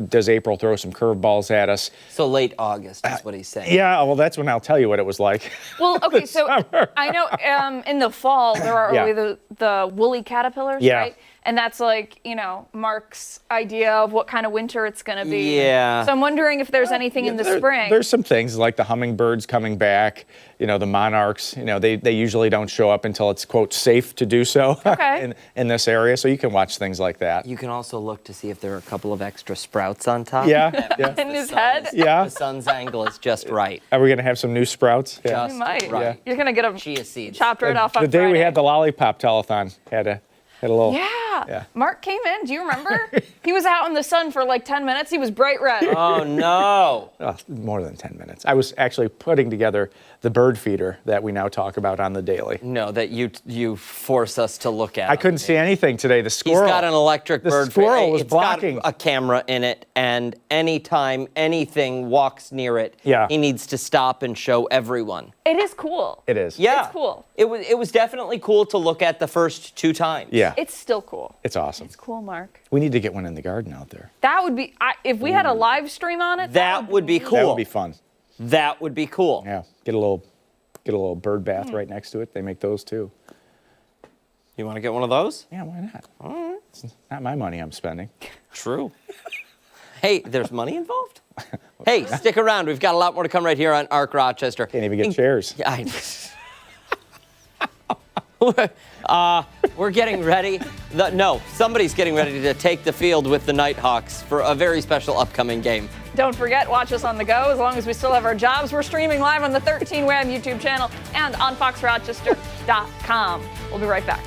G: Does April throw some curveballs at us?
B: So late August is what he's saying.
G: Yeah, well, that's when I'll tell you what it was like.
A: Well, okay, so I know in the fall there are always the woolly caterpillars, right? And that's like, Mark's idea of what kind of winter it's going to be.
B: Yeah.
A: So I'm wondering if there's anything in the spring.
G: There's some things like the hummingbirds coming back, the monarchs, they usually don't show up until it's, quote, safe to do so in this area. So you can watch things like that.
B: You can also look to see if there are a couple of extra sprouts on top.
G: Yeah.
A: In his head?
G: Yeah.
B: The sun's angle is just right.
G: Are we going to have some new sprouts?
A: You might.
B: Right.
A: Yeah. You're going to get them
B: chia seeds
A: chopped right off on
G: The day
A: Friday.
G: we had the lollipop telethon, had a little.
A: Yeah. Mark came in. Do you remember? He was out in the sun for like 10 minutes. He was bright red.
B: Oh, no.
G: More than 10 minutes. I was actually putting together the bird feeder that we now talk about on the daily.
B: No, that you force us to look at.
G: I couldn't see anything today. The squirrel.
B: He's got an electric bird feeder.
G: The squirrel was blocking.
B: It's got a camera in it, and anytime anything walks near it, he needs to stop and show everyone.
A: It is cool.
G: It is.
B: Yeah.
A: It's cool.
B: It was definitely cool to look at the first 2 times.
G: Yeah.
A: It's still cool.
G: It's awesome.
A: It's cool, Mark.
G: We need to get one in the garden out there.
A: That would be, if we had a live stream on it,
B: that would be cool.
G: That would be fun.
B: That would be cool.
G: Yeah. Get a little bird bath right next to it. They make those too.
B: You want to get one of those?
G: Yeah, why not? All right. It's not my money I'm spending.
B: True. Hey, there's money involved? Hey, stick around. We've got a lot more to come right here on Arc Rochester.
G: Can't even get chairs.
B: Yeah, we're getting ready. Somebody's getting ready to take the field with the Knighthawks for a very special upcoming game.
A: Don't forget, watch us on the go. As long as we still have our jobs, we're streaming live on the 13 Wham YouTube channel and on foxrochester.com. We'll be right back.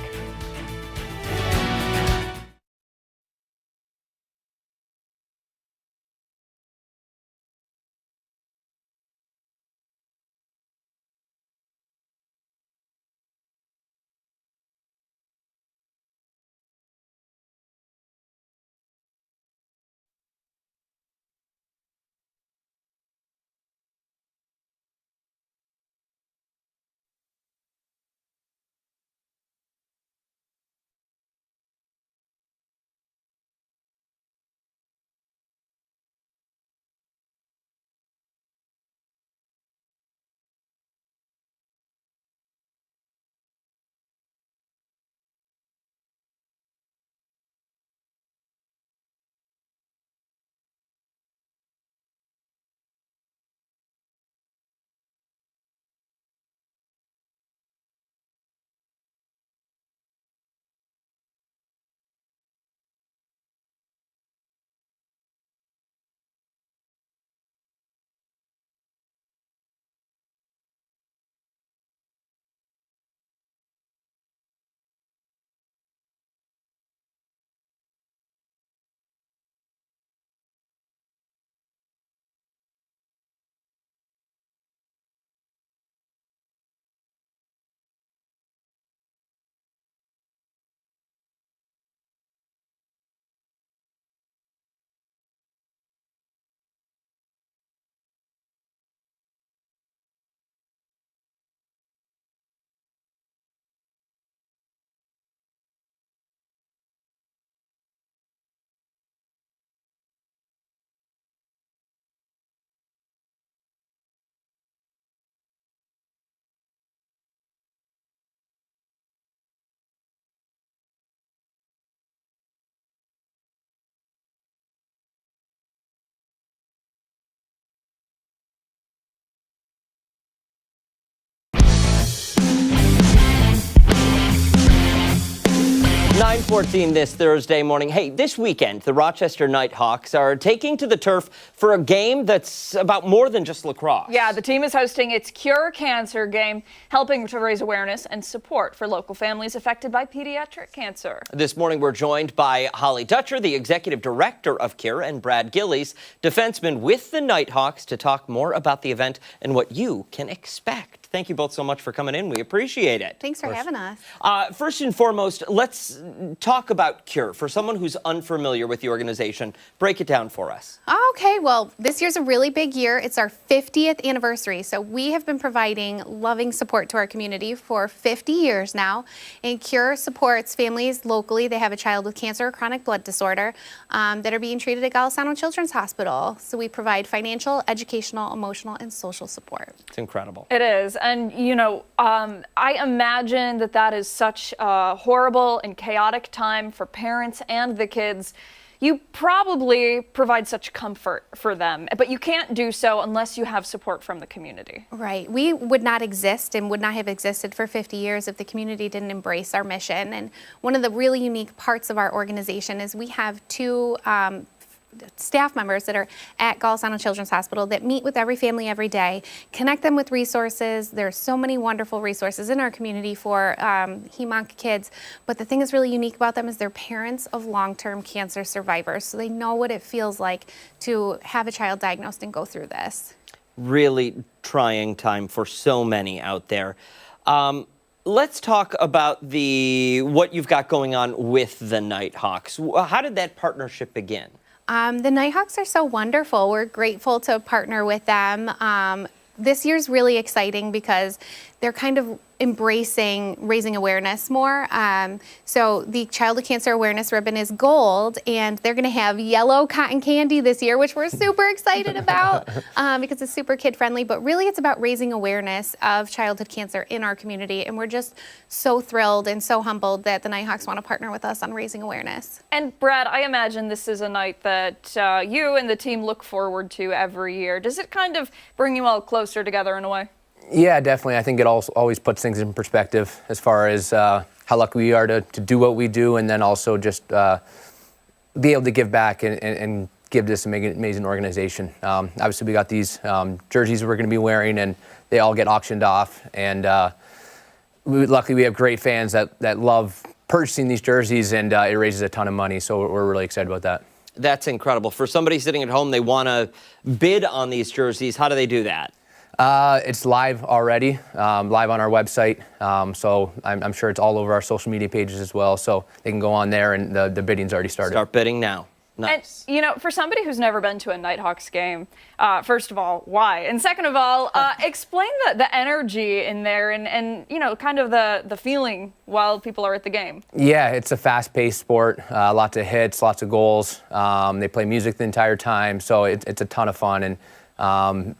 B: 9:14 this Thursday morning. Hey, this weekend, the Rochester Knighthawks are taking to the turf for a game that's about more than just lacrosse.
A: Yeah, the team is hosting its Cure Cancer game, helping to raise awareness and support for local families affected by pediatric cancer.
B: This morning, we're joined by Holly Dutcher, the executive director of Cure, and Brad Gillies, defenseman with the Knighthawks, to talk more about the event and what you can expect. Thank you both so much for coming in. We appreciate it.
N: Thanks for having us.
B: First and foremost, let's talk about Cure. For someone who's unfamiliar with the organization, break it down for us.
N: Okay, well, this year's a really big year. It's our 50th anniversary. So we have been providing loving support to our community for 50 years now. And Cure supports families locally. They have a child with cancer or chronic blood disorder that are being treated at Golisano Children's Hospital. So we provide financial, educational, emotional, and social support.
B: It's incredible.
A: It is. And, you know, I imagine that is such a horrible and chaotic time for parents and the kids. You probably provide such comfort for them, but you can't do so unless you have support from the community.
N: Right. We would not exist and would not have existed for 50 years if the community didn't embrace our mission. And one of the really unique parts of our organization is we have two staff members that are at Golisano Children's Hospital that meet with every family every day, connect them with resources. There's so many wonderful resources in our community for HEMONC kids, but the thing that's really unique about them is they're parents of long-term cancer survivors, so they know what it feels like to have a child diagnosed and go through this.
B: Really trying time for so many out there. Let's talk about what you've got going on with the Knighthawks. How did that partnership begin?
N: The Knighthawks are so wonderful. We're grateful to partner with them. This year's really exciting because they're kind of embracing raising awareness more. So the Child with Cancer Awareness Ribbon is gold, and they're going to have yellow cotton candy this year, which we're super excited about because it's super kid-friendly. But really, it's about raising awareness of childhood cancer in our community, and we're just so thrilled and so humbled that the Knighthawks want to partner with us on raising awareness.
A: And Brad, I imagine this is a night that you and the team look forward to every year. Does it kind of bring you all closer together in a way?
O: Yeah, definitely. I think it also always puts things in perspective as far as how lucky we are to do what we do, and then also just be able to give back and give this amazing organization. Obviously, we got these jerseys we're going to be wearing, and they all get auctioned off. And luckily, we have great fans that love purchasing these jerseys, and it raises a ton of money. So we're really excited about that.
B: That's incredible. For somebody sitting at home, they want to bid on these jerseys. How do they do that?
O: It's live already, live on our website. So I'm sure it's all over our social media pages as well. So they can go on there, and the bidding's already started.
B: Start bidding now. Nice.
A: And, you know, for somebody who's never been to a Knighthawks game, first of all, why? And second of all, explain the energy in there and, you know, kind of the feeling while people are at the game.
O: Yeah, it's a fast-paced sport, lots of hits, lots of goals. They play music the entire time, so it's a ton of fun. And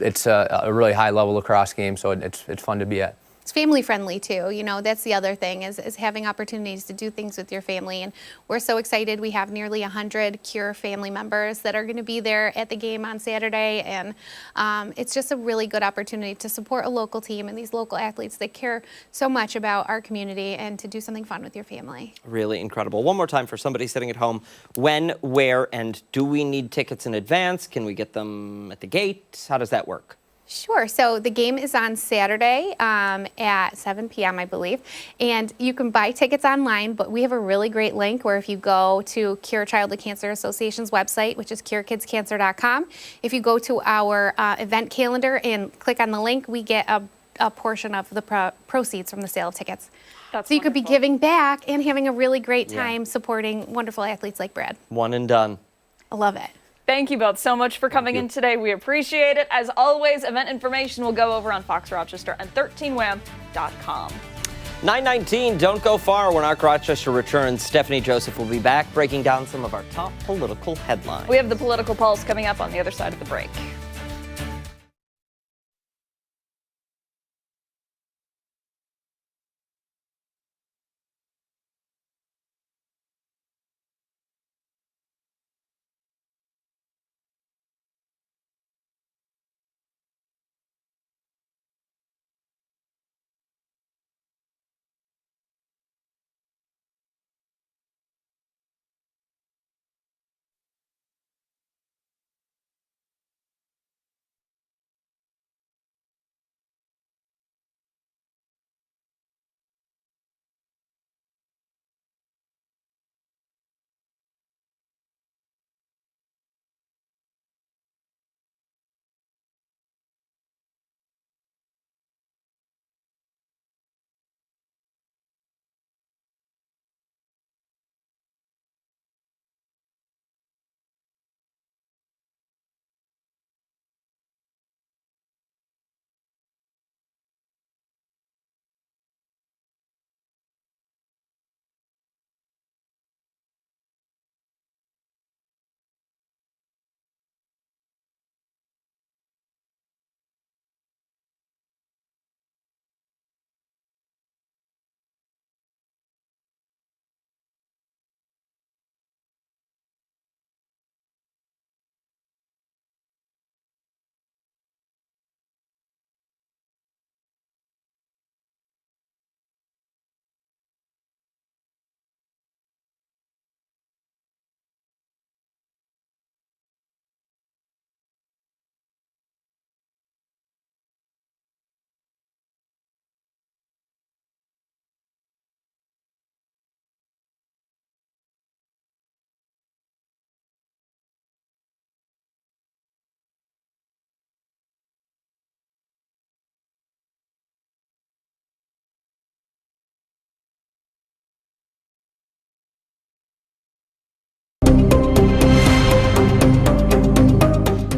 O: it's a really high-level lacrosse game, so it's fun to be at.
N: It's family friendly too. You know, that's the other thing is having opportunities to do things with your family. And we're so excited. We have nearly 100 Cure family members that are going to be there at the game on Saturday. And it's just a really good opportunity to support a local team and these local athletes that care so much about our community and to do something fun with your family.
B: Really incredible. One more time for somebody sitting at home. When, where, and do we need tickets in advance? Can we get them at the gate? How does that work?
N: Sure. So the game is on Saturday at 7 p.m., I believe. And you can buy tickets online, but we have a really great link where if you go to Cure Child with Cancer Association's website, which is curekidscancer.com, if you go to our event calendar and click on the link, we get a portion of the proceeds from the sale of tickets.
A: That's
N: so you could be giving back and having a really great time supporting wonderful athletes like Brad.
B: One and done.
N: I love it.
A: Thank you both so much for coming in today. We appreciate it. As always, event information will go over on Fox Rochester and 13wham.com.
B: 9:19, don't go far. When our Rochester returns, Stephanie Joseph will be back breaking down some of our top political headlines.
A: We have the political pulse coming up on the other side of the break.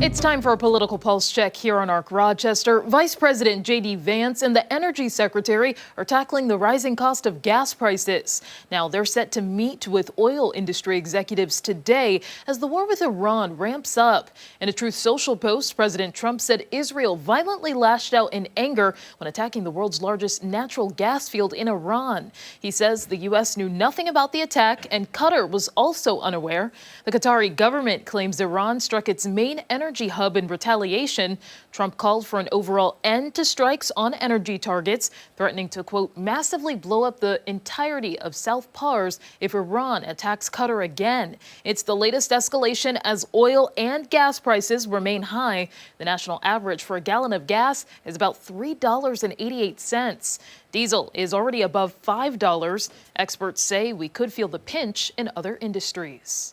C: It's time for a political pulse check here on ARC Rochester. Vice President J.D. Vance and the Energy Secretary are tackling the rising cost of gas prices. Now, they're set to meet with oil industry executives today as the war with Iran ramps up. In a Truth Social post, President Trump said Israel violently lashed out in anger when attacking the world's largest natural gas field in Iran. He says the U.S. knew nothing about the attack and Qatar was also unaware. The Qatari government claims Iran struck its main energy hub in retaliation. Trump called for an overall end to strikes on energy targets, threatening to, quote, massively blow up the entirety of South Pars if Iran attacks Qatar again. It's the latest escalation as oil and gas prices remain high. The national average for a gallon of gas is about $3.88. Diesel is already above $5. Experts say we could feel the pinch in other industries.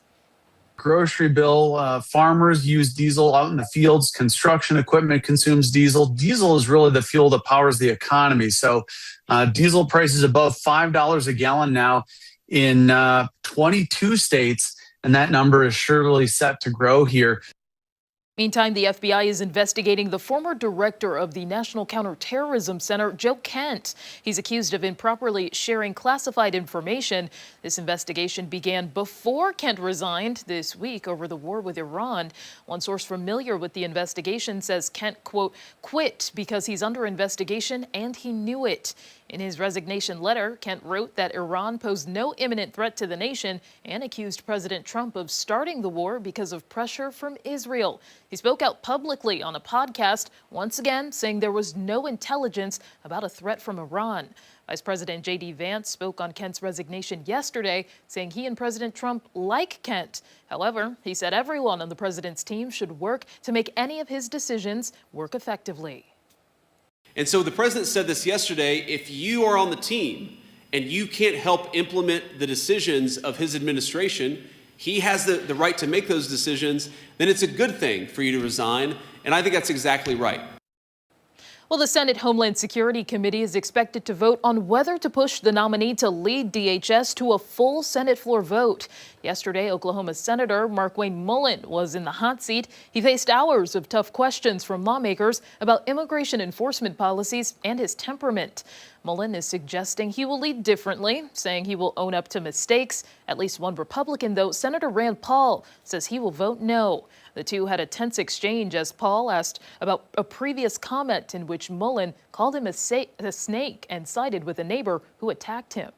P: Grocery bill, farmers use diesel out in the fields, construction equipment consumes diesel. Diesel is really the fuel that powers the economy. So diesel prices above $5 a gallon now in 22 states, and that number is surely set to grow here.
C: Meantime, the FBI is investigating the former director of the National Counterterrorism Center, Joe Kent. He's accused of improperly sharing classified information. This investigation began before Kent resigned this week over the war with Iran. One source familiar with the investigation says Kent, quote, quit because he's under investigation and he knew it. In his resignation letter, Kent wrote that Iran posed no imminent threat to the nation and accused President Trump of starting the war because of pressure from Israel. He spoke out publicly on a podcast, once again saying there was no intelligence about a threat from Iran. Vice President J.D. Vance spoke on Kent's resignation yesterday, saying he and President Trump like Kent. However, he said everyone on the president's team should work to make any of his decisions work effectively.
Q: And so the president said this yesterday, if you are on the team and you can't help implement the decisions of his administration, he has the right to make those decisions, then it's a good thing for you to resign. And I think that's exactly right.
C: Well, the Senate Homeland Security Committee is expected to vote on whether to push the nominee to lead DHS to a full Senate floor vote. Yesterday, Oklahoma Senator Markwayne Mullin was in the hot seat. He faced hours of tough questions from lawmakers about immigration enforcement policies and his temperament. Mullin is suggesting he will lead differently, saying he will own up to mistakes. At least one Republican, though, Senator Rand Paul, says he will vote no. The two had a tense exchange as Paul asked about a previous comment in which Mullin called him a snake and sided with a neighbor who attacked him.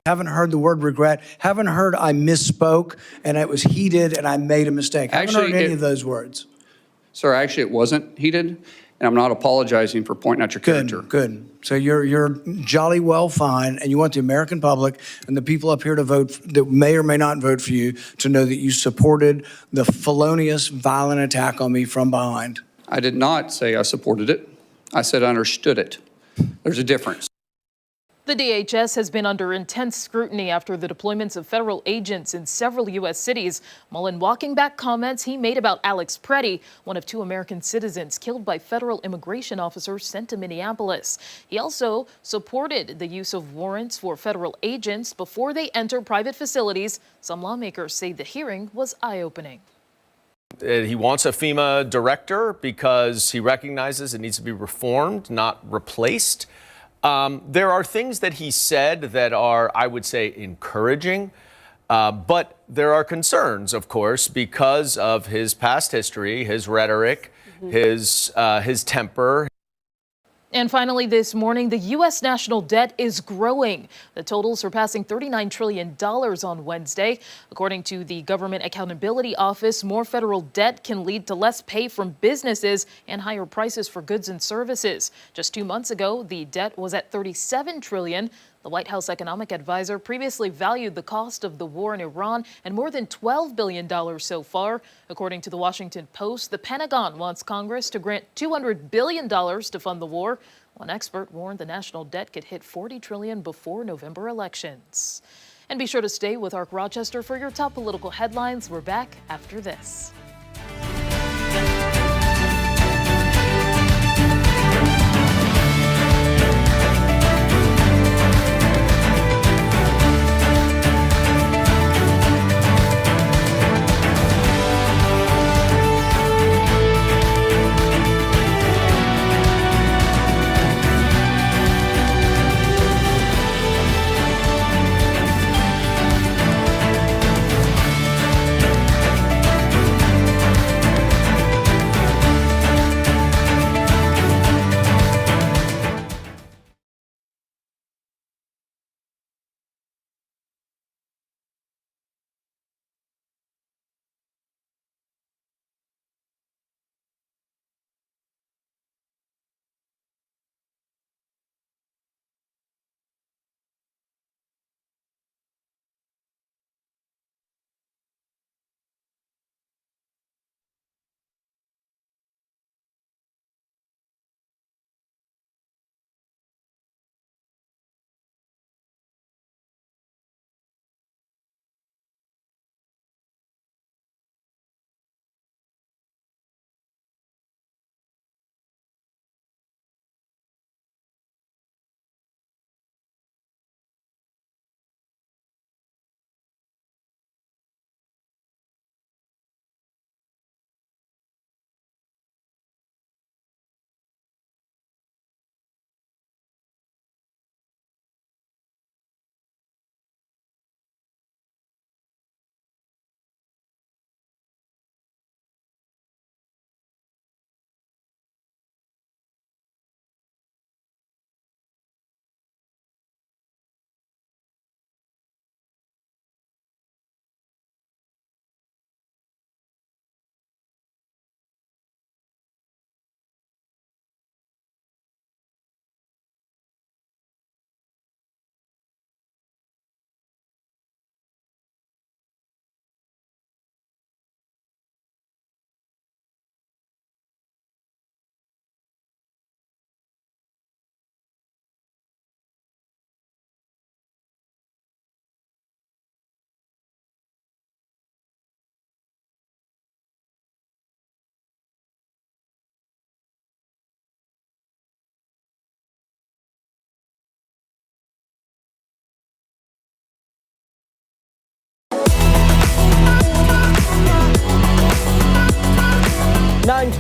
R: Haven't heard the word regret. Haven't heard I misspoke and it was heated and I made a mistake. Haven't heard any of those words.
S: Sir, actually, it wasn't heated, and I'm not apologizing for pointing out your character.
R: Good. So you're jolly well fine, and you want the American public and the people up here to vote that may or may not vote for you to know that you supported the felonious, violent attack on me from behind.
S: I did not say I supported it. I said I understood it. There's a difference.
C: The DHS has been under intense scrutiny after the deployments of federal agents in several U.S. cities. Mullin walking back comments he made about Alex Preddy, one of two American citizens killed by federal immigration officers sent to Minneapolis. He also supported the use of warrants for federal agents before they enter private facilities. Some lawmakers say the hearing was eye-opening.
T: He wants a FEMA director because he recognizes it needs to be reformed, not replaced. There are things that he said that are, I would say, encouraging, but there are concerns, of course, because of his past history, his rhetoric, his temper.
C: And finally this morning, the U.S. national debt is growing. The total surpassing $39 trillion on Wednesday. According to the Government Accountability Office, more federal debt can lead to less pay from businesses and higher prices for goods and services. Just 2 months ago, the debt was at $37 trillion. The White House economic advisor previously valued the cost of the war in Iran at more than $12 billion so far. According to the Washington Post, the Pentagon wants Congress to grant $200 billion to fund the war. One expert warned the national debt could hit $40 trillion before November elections. And be sure to stay with ARC Rochester for your top political headlines. We're back after this.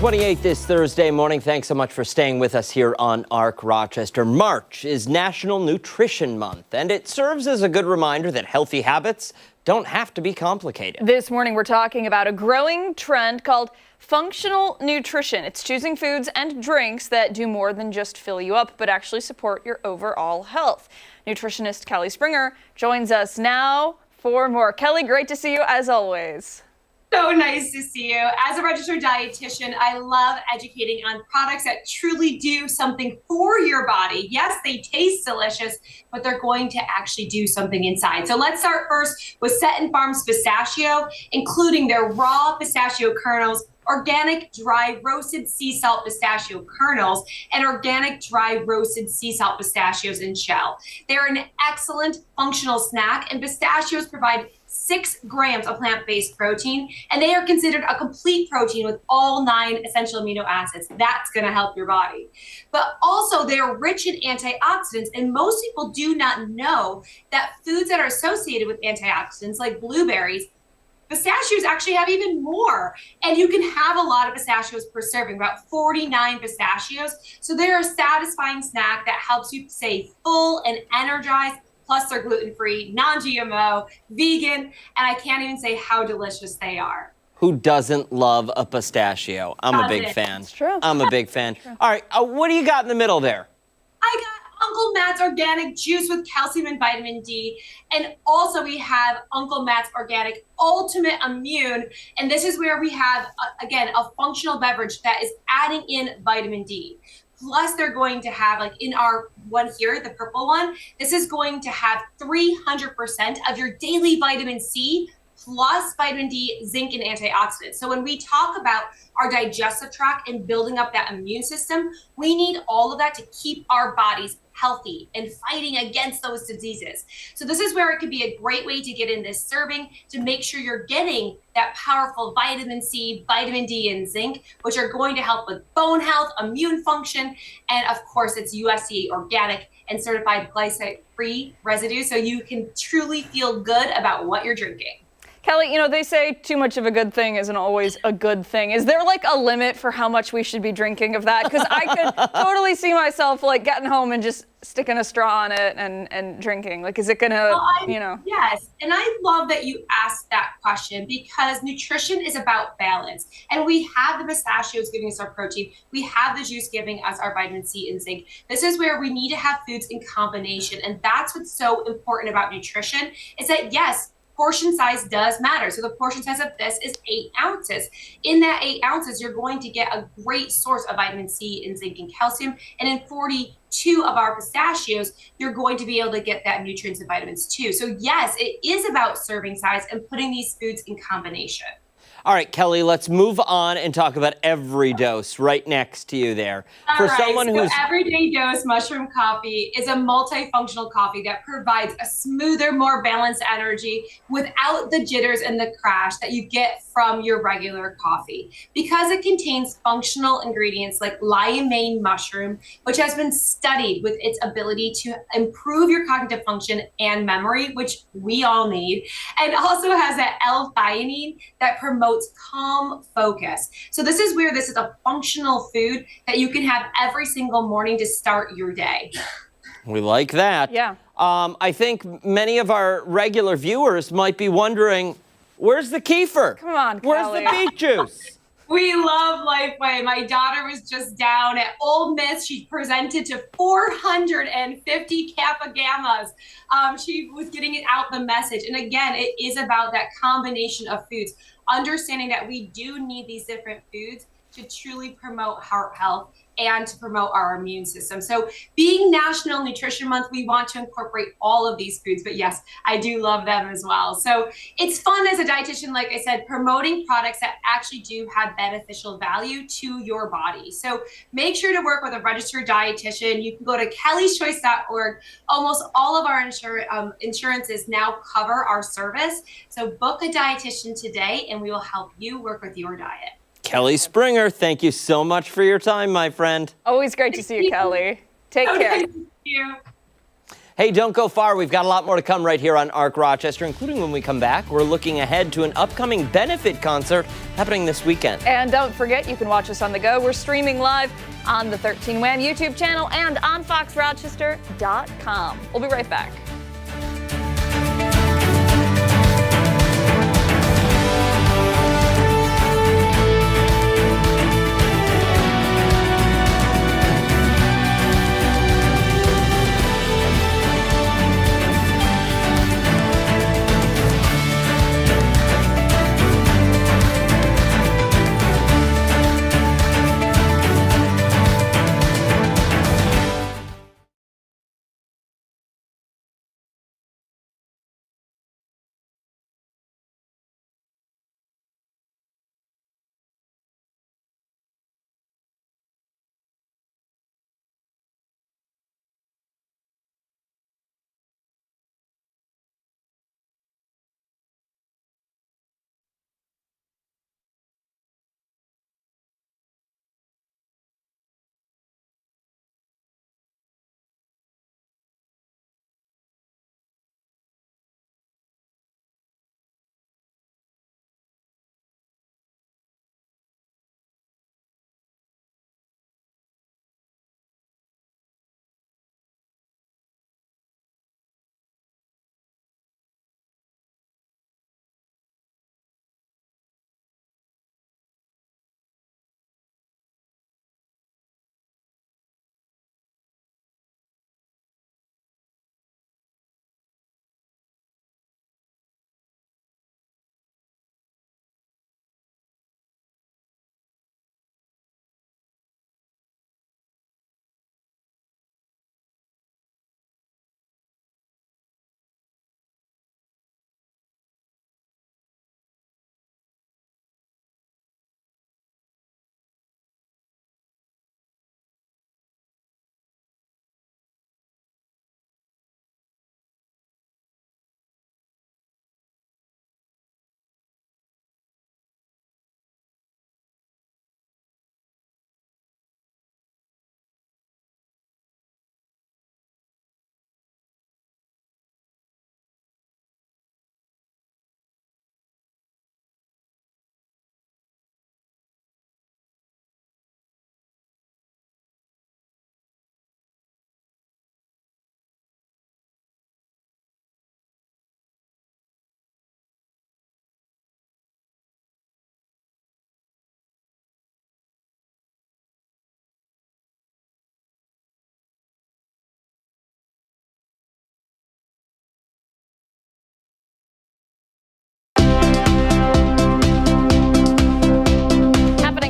B: 7:28 this Thursday morning. Thanks so much for staying with us here on ARC Rochester. March is National Nutrition Month, and it serves as a good reminder that healthy habits don't have to be complicated.
A: This morning, we're talking about a growing trend called functional nutrition. It's choosing foods and drinks that do more than just fill you up, but actually support your overall health. Nutritionist Kelly Springer joins us now for more. Kelly, great to see you as always.
U: So nice to see you. As a registered dietitian, I love educating on products that truly do something for your body. Yes, they taste delicious, but they're going to actually do something inside. So let's start first with Seton Farms pistachio, including their raw pistachio kernels, organic dry roasted sea salt pistachio kernels, and organic dry roasted sea salt pistachios in shell. They're an excellent functional snack, and pistachios provide 6 grams of plant-based protein, and they are considered a complete protein with all 9 essential amino acids. That's going to help your body. But also, they're rich in antioxidants, and most people do not know that foods that are associated with antioxidants, like blueberries, pistachios actually have even more. And you can have a lot of pistachios per serving, about 49 pistachios. So they're a satisfying snack that helps you stay full and energized. Plus, they're gluten-free, non-GMO, vegan, and I can't even say how delicious they are.
B: Who doesn't love a pistachio? I'm a big fan.
A: It's true.
B: I'm a big fan. All right, what do you got in the middle there?
U: I got Uncle Matt's organic juice with calcium and vitamin D. And also we have Uncle Matt's organic ultimate immune. And this is where we have, again, a functional beverage that is adding in vitamin D. Plus, they're going to have, like in our one here, the purple one, this is going to have 300% of your daily vitamin C plus vitamin D, zinc, and antioxidants. So when we talk about our digestive tract and building up that immune system, we need all of that to keep our bodies healthy and fighting against those diseases. So this is where it could be a great way to get in this serving to make sure you're getting that powerful vitamin C, vitamin D, and zinc, which are going to help with bone health, immune function, and of course it's USDA organic and certified glyphosate-free residue, so you can truly feel good about what you're drinking.
A: Kelly, you know, they say too much of a good thing isn't always a good thing. Is there like a limit for how much we should be drinking of that? Because I could totally see myself like getting home and just sticking a straw on it and drinking. Like, is it gonna, you know?
U: Yes, and I love that you asked that question because nutrition is about balance. And we have the pistachios giving us our protein. We have the juice giving us our vitamin C and zinc. This is where we need to have foods in combination. And that's what's so important about nutrition is that, yes, portion size does matter. So the portion size of this is 8 ounces. In that 8 ounces, you're going to get a great source of vitamin C and zinc and calcium. And in 42 of our pistachios, you're going to be able to get that nutrients and vitamins too. So yes, it is about serving size and putting these foods in combination.
B: All right, Kelly, let's move on and talk about Every Dose right next to you there.
U: For someone who's Everyday Dose Mushroom Coffee is a multifunctional coffee that provides a smoother, more balanced energy without the jitters and the crash that you get from your regular coffee. Because it contains functional ingredients like liamine mushroom, which has been studied with its ability to improve your cognitive function and memory, which we all need, and also has that L-theanine that promotes calm focus. So this is where this is a functional food that you can have every single morning to start your day.
B: We like that.
A: Yeah.
B: I think many of our regular viewers might be wondering, where's the kefir?
A: Come on,
B: Where's
A: Kelly.
B: the beet juice?
U: We love Lifeway. My daughter was just down at Ole Miss. She presented to 450 Kappa Gammas. She was getting out the message. And again, it is about that combination of foods, understanding that we do need these different foods to truly promote heart health and to promote our immune system. So being National Nutrition Month, we want to incorporate all of these foods, but yes, I do love them as well. So it's fun as a dietitian, like I said, promoting products that actually do have beneficial value to your body. So make sure to work with a registered dietitian. You can go to kellyschoice.org. Almost all of our insurances now cover our service. So book a dietitian today and we will help you work with your diet.
B: Kelly Springer, thank you so much for your time, my friend.
A: Always great to see you, Kelly. Take care.
U: Thank you.
B: Hey, don't go far. We've got a lot more to come right here on ARC Rochester, including when we come back. We're looking ahead to an upcoming benefit concert happening this weekend.
A: And don't forget, you can watch us on the go. We're streaming live on the 13 WHAM YouTube channel and on foxrochester.com. We'll be right back.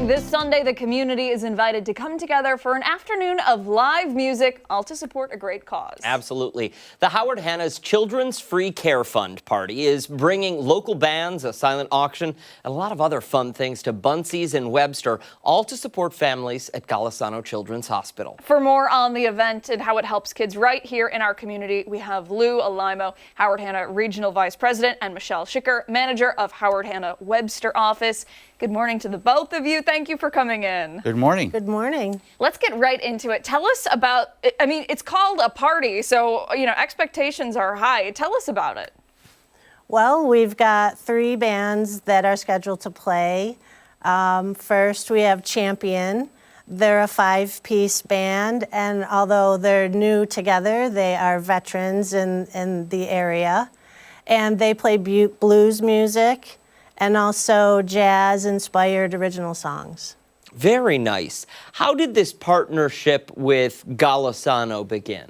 A: This Sunday, the community is invited to come together for an afternoon of live music, all to support a great cause.
B: Absolutely. The Howard Hanna's Children's Free Care Fund Party is bringing local bands, a silent auction, and a lot of other fun things to Buntsy's in Webster, all to support families at Golisano Children's Hospital.
A: For more on the event and how it helps kids right here in our community, we have Lou Alimo, Howard Hanna Regional Vice President, and Michelle Schicker, Manager of Howard Hanna Webster Office. Good morning to the both of you. Thank you for coming in.
H: Good morning.
J: Good morning.
A: Let's get right into it. Tell us about, I mean, it's called a party, so, you know, expectations are high. Tell us about it.
V: Well, we've got 3 bands that are scheduled to play. First, we have Champion. They're a 5-piece band, and although they're new together, they are veterans in the area. And they play blues music and also jazz-inspired original songs.
B: Very nice. How did this partnership with Golisano begin?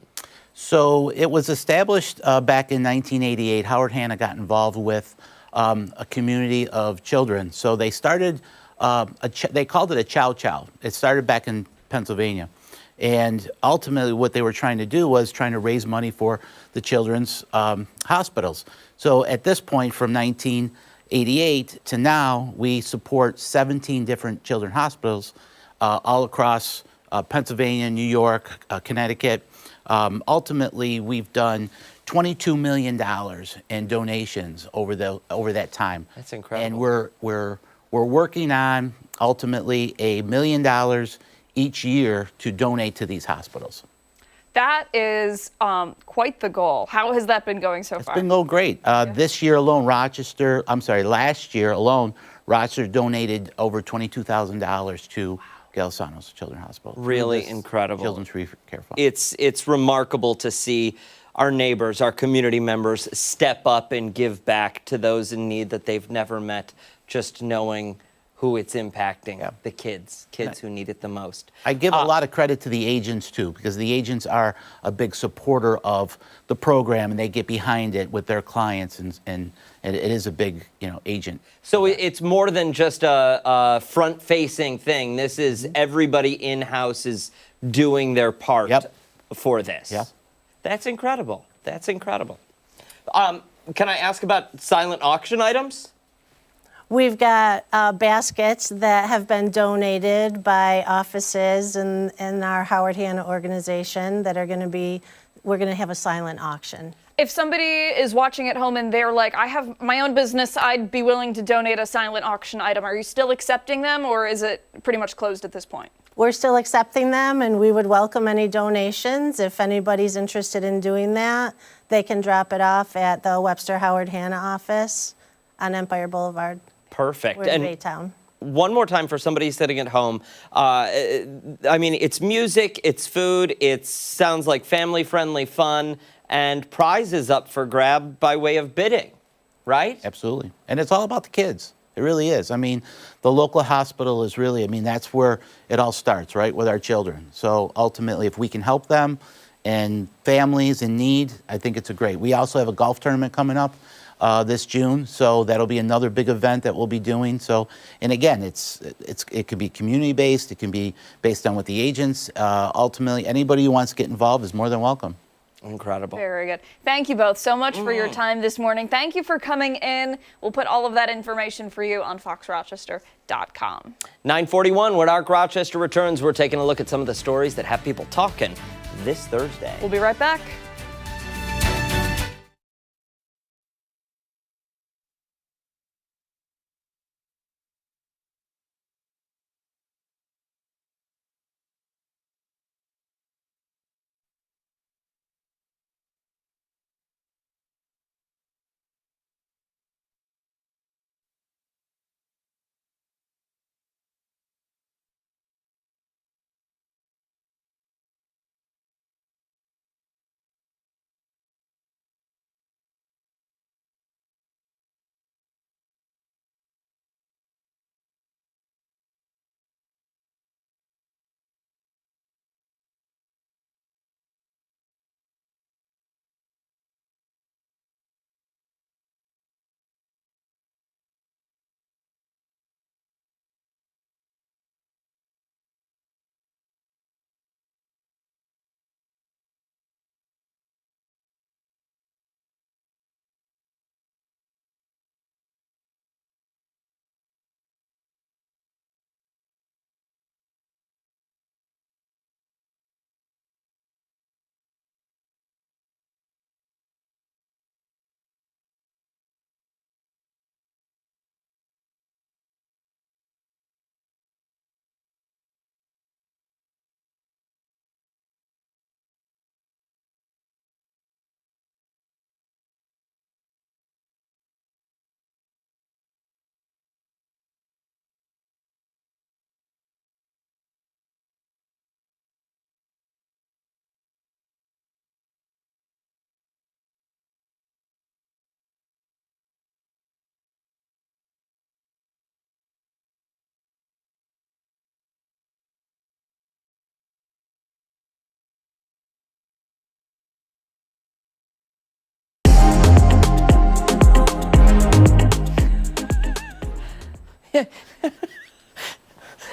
H: So it was established back in 1988. Howard Hanna got involved with a community of children. So they started, they called it a chow chow. It started back in Pennsylvania. And ultimately what they were trying to do was trying to raise money for the children's hospitals. So at this point, from 1988 to now, we support 17 different children's hospitals all across Pennsylvania, New York, Connecticut. Ultimately, we've done $22 million in donations over that time.
B: That's incredible.
H: And we're working on ultimately $1 million each year to donate to these hospitals.
A: That is quite the goal. How has that been going so far?
H: It's been going great. This year alone, last year alone, Rochester donated over $22,000 to Galasanos Children's Hospital.
B: Really incredible.
H: Children's Free Care Fund.
B: It's remarkable to see our neighbors, our community members step up and give back to those in need that they've never met, just knowing who it's impacting, the kids who need it the most.
H: I give a lot of credit to the agents too, because the agents are a big supporter of the program and they get behind it with their clients, and it is a big, agent.
B: So it's more than just a front-facing thing. This is everybody in-house is doing their part for this.
H: Yeah.
B: That's incredible. That's incredible. Can I ask about silent auction items?
V: We've got baskets that have been donated by offices in our Howard Hanna organization that are we're going to have a silent auction.
A: If somebody is watching at home and they're like, I have my own business, I'd be willing to donate a silent auction item, are you still accepting them, or is it pretty much closed at this point?
V: We're still accepting them, and we would welcome any donations. If anybody's interested in doing that, they can drop it off at the Webster Howard Hanna office on Empire Boulevard.
B: Perfect.
V: We're in Baytown.
B: One more time for somebody sitting at home. I mean, it's music, it's food, it sounds like family-friendly fun, and prizes up for grab by way of bidding, right?
H: Absolutely. And it's all about the kids. It really is. I mean, the local hospital is really, that's where it all starts, right, with our children. So ultimately, if we can help them and families in need, I think it's great. We also have a golf tournament coming up this June, so that'll be another big event that we'll be doing. So, and again, it could be community-based, it can be based on what the agents, ultimately, anybody who wants to get involved is more than welcome.
B: Incredible.
A: Very good. Thank you both so much for your time this morning. Thank you for coming in. We'll put all of that information for you on foxrochester.com.
B: 9:41, when Arc Rochester returns, we're taking a look at some of the stories that have people talking this Thursday.
A: We'll be right back.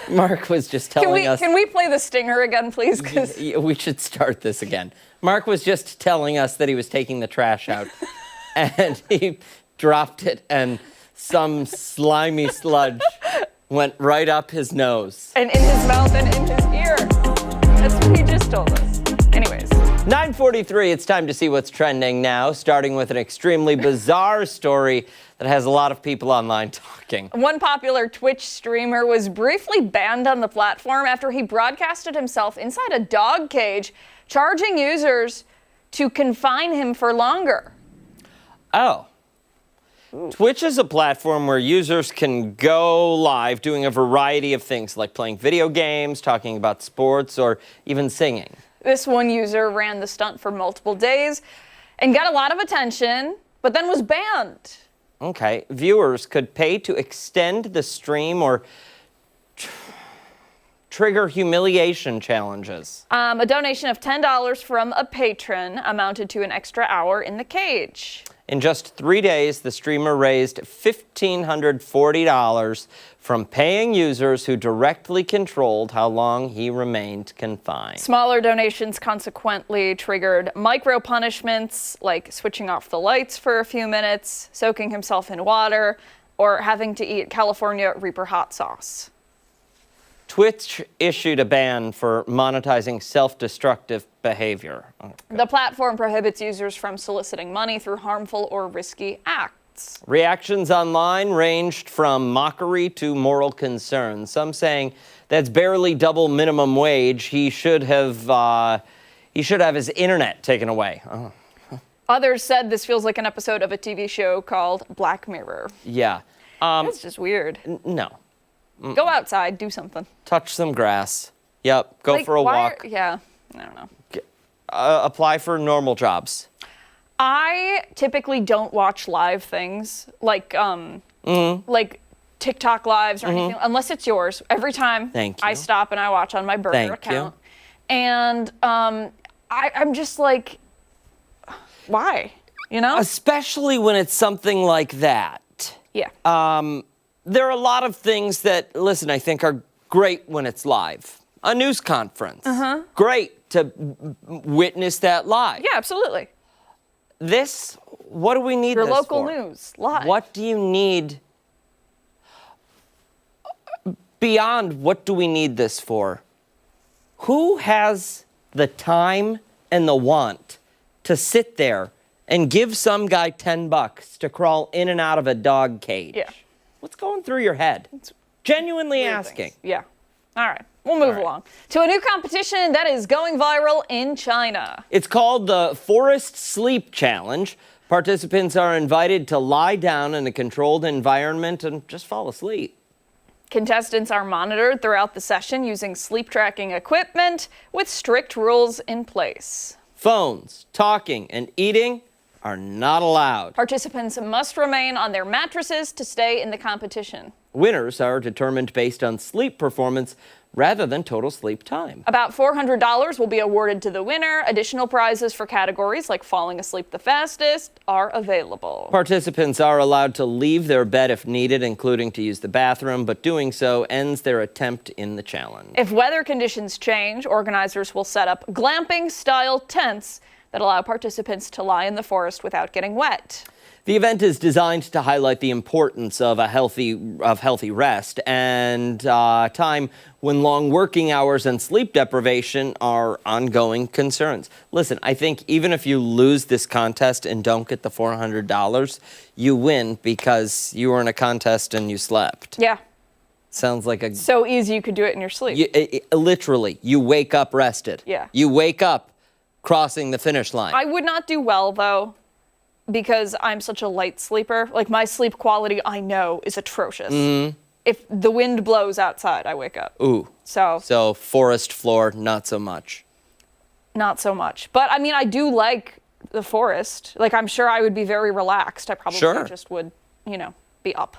B: Mark was just telling us.
A: Can we play the stinger again, please?
B: We should start this again. Mark was just telling us that he was taking the trash out, and he dropped it, and some slimy sludge went right up his nose.
A: And in his mouth and in his ear. That's what he just told us. Anyways.
B: 9:43, it's time to see what's trending now, starting with an extremely bizarre story that has a lot of people online talking.
A: One popular Twitch streamer was briefly banned on the platform after he broadcasted himself inside a dog cage, charging users to confine him for longer.
B: Oh. Twitch is a platform where users can go live doing a variety of things like playing video games, talking about sports, or even singing.
A: This one user ran the stunt for multiple days and got a lot of attention, but then was banned.
B: Okay, viewers could pay to extend the stream or trigger humiliation challenges.
A: A donation of $10 from a patron amounted to an extra hour in the cage.
B: In just 3 days, the streamer raised $1,540 from paying users who directly controlled how long he remained confined.
A: Smaller donations consequently triggered micro punishments like switching off the lights for a few minutes, soaking himself in water, or having to eat California Reaper hot sauce.
B: Twitch issued a ban for monetizing self-destructive behavior. Okay.
A: The platform prohibits users from soliciting money through harmful or risky acts.
B: Reactions online ranged from mockery to moral concern. Some saying that's barely double minimum wage. He should have his internet taken away. Oh.
A: Others said this feels like an episode of a TV show called Black Mirror.
B: Yeah.
A: That's just weird.
B: No.
A: Go outside, do something.
B: Touch some grass. Yep. Go for a walk.
A: Yeah. I don't know.
B: Apply for normal jobs.
A: I typically don't watch live things like TikTok lives or anything, unless it's yours. Every time I stop and I watch on my burner account. And I'm just like, why? You know?
B: Especially when it's something like that.
A: Yeah.
B: There are a lot of things that, listen, I think are great when it's live. A news conference. Great to witness that live.
A: Yeah, absolutely.
B: This, what do we need
A: Your
B: this
A: local
B: for?
A: news, live.
B: What do you need? Beyond what do we need this for? Who has the time and the want to sit there and give some guy $10 to crawl in and out of a dog cage?
A: Yeah.
B: What's going through your head? Genuinely asking.
A: Yeah. All right. We'll move along to a new competition that is going viral in China.
B: It's called the Forest Sleep Challenge. Participants are invited to lie down in a controlled environment and just fall asleep.
A: Contestants are monitored throughout the session using sleep tracking equipment with strict rules in place.
B: Phones, talking, and eating are not allowed.
A: Participants must remain on their mattresses to stay in the competition.
B: Winners are determined based on sleep performance rather than total sleep time.
A: About $400 will be awarded to the winner. Additional prizes for categories like falling asleep the fastest are available.
B: Participants are allowed to leave their bed if needed, including to use the bathroom, but doing so ends their attempt in the challenge.
A: If weather conditions change, organizers will set up glamping-style tents that allow participants to lie in the forest without getting wet.
B: The event is designed to highlight the importance of healthy rest and time when long working hours and sleep deprivation are ongoing concerns. Listen, I think even if you lose this contest and don't get the $400, you win because you were in a contest and you slept.
A: Yeah.
B: Sounds like a...
A: So easy you could do it in your sleep.
B: Literally, you wake up rested.
A: Yeah.
B: You wake up crossing the finish line.
A: I would not do well, though, because I'm such a light sleeper. Like, my sleep quality, I know, is atrocious. If the wind blows outside, I wake up.
B: Ooh.
A: So
B: forest floor, not so much.
A: Not so much. But, I mean, I do like the forest. Like, I'm sure I would be very relaxed. I probably just would, be up.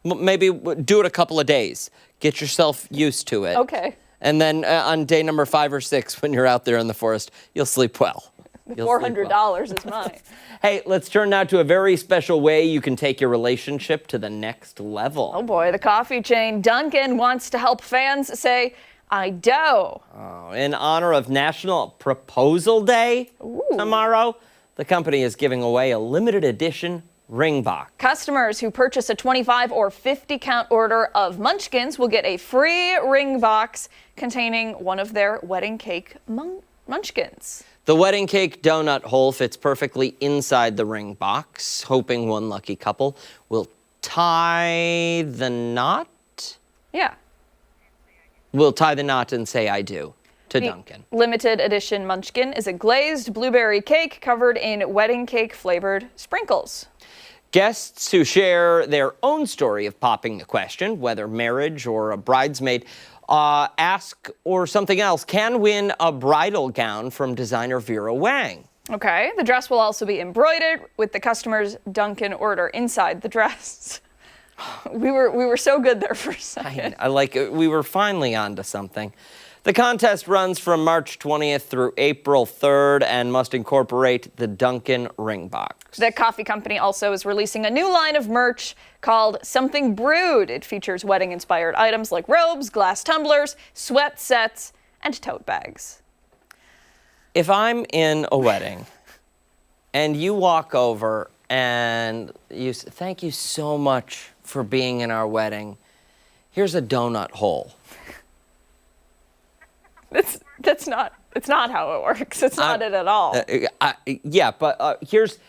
B: Maybe do it a couple of days. Get yourself used to it.
A: Okay.
B: And then on day number 5 or 6, when you're out there in the forest, you'll sleep well.
A: The $400 is mine.
B: Hey, let's turn now to a very special way you can take your relationship to the next level.
A: Oh boy, the coffee chain Dunkin' wants to help fans say, I do.
B: Oh, in honor of National Proposal Day tomorrow, the company is giving away a limited edition ring box.
A: Customers who purchase a 25 or 50 count order of Munchkins will get a free ring box containing one of their wedding cake munchkins.
B: The wedding cake donut hole fits perfectly inside the ring box, hoping one lucky couple will tie the knot.
A: Yeah.
B: We'll tie the knot and say I do to
A: The
B: Duncan.
A: limited edition munchkin is a glazed blueberry cake covered in wedding cake flavored sprinkles.
B: Guests who share their own story of popping the question, whether marriage or a bridesmaid, ask or something else, can win a bridal gown from designer Vera Wang.
A: Okay, the dress will also be embroidered with the customer's Duncan order inside the dress. We were so good there for a second.
B: I like it. We were finally onto something. The contest runs from March 20th through April 3rd and must incorporate the Duncan ring box.
A: The coffee company also is releasing a new line of merch called Something Brewed. It features wedding-inspired items like robes, glass tumblers, sweat sets, and tote bags.
B: If I'm in a wedding and you walk over and you say, thank you so much for being in our wedding, here's a donut hole.
A: It's not how it works. It's not it at all.
B: Yeah, but here's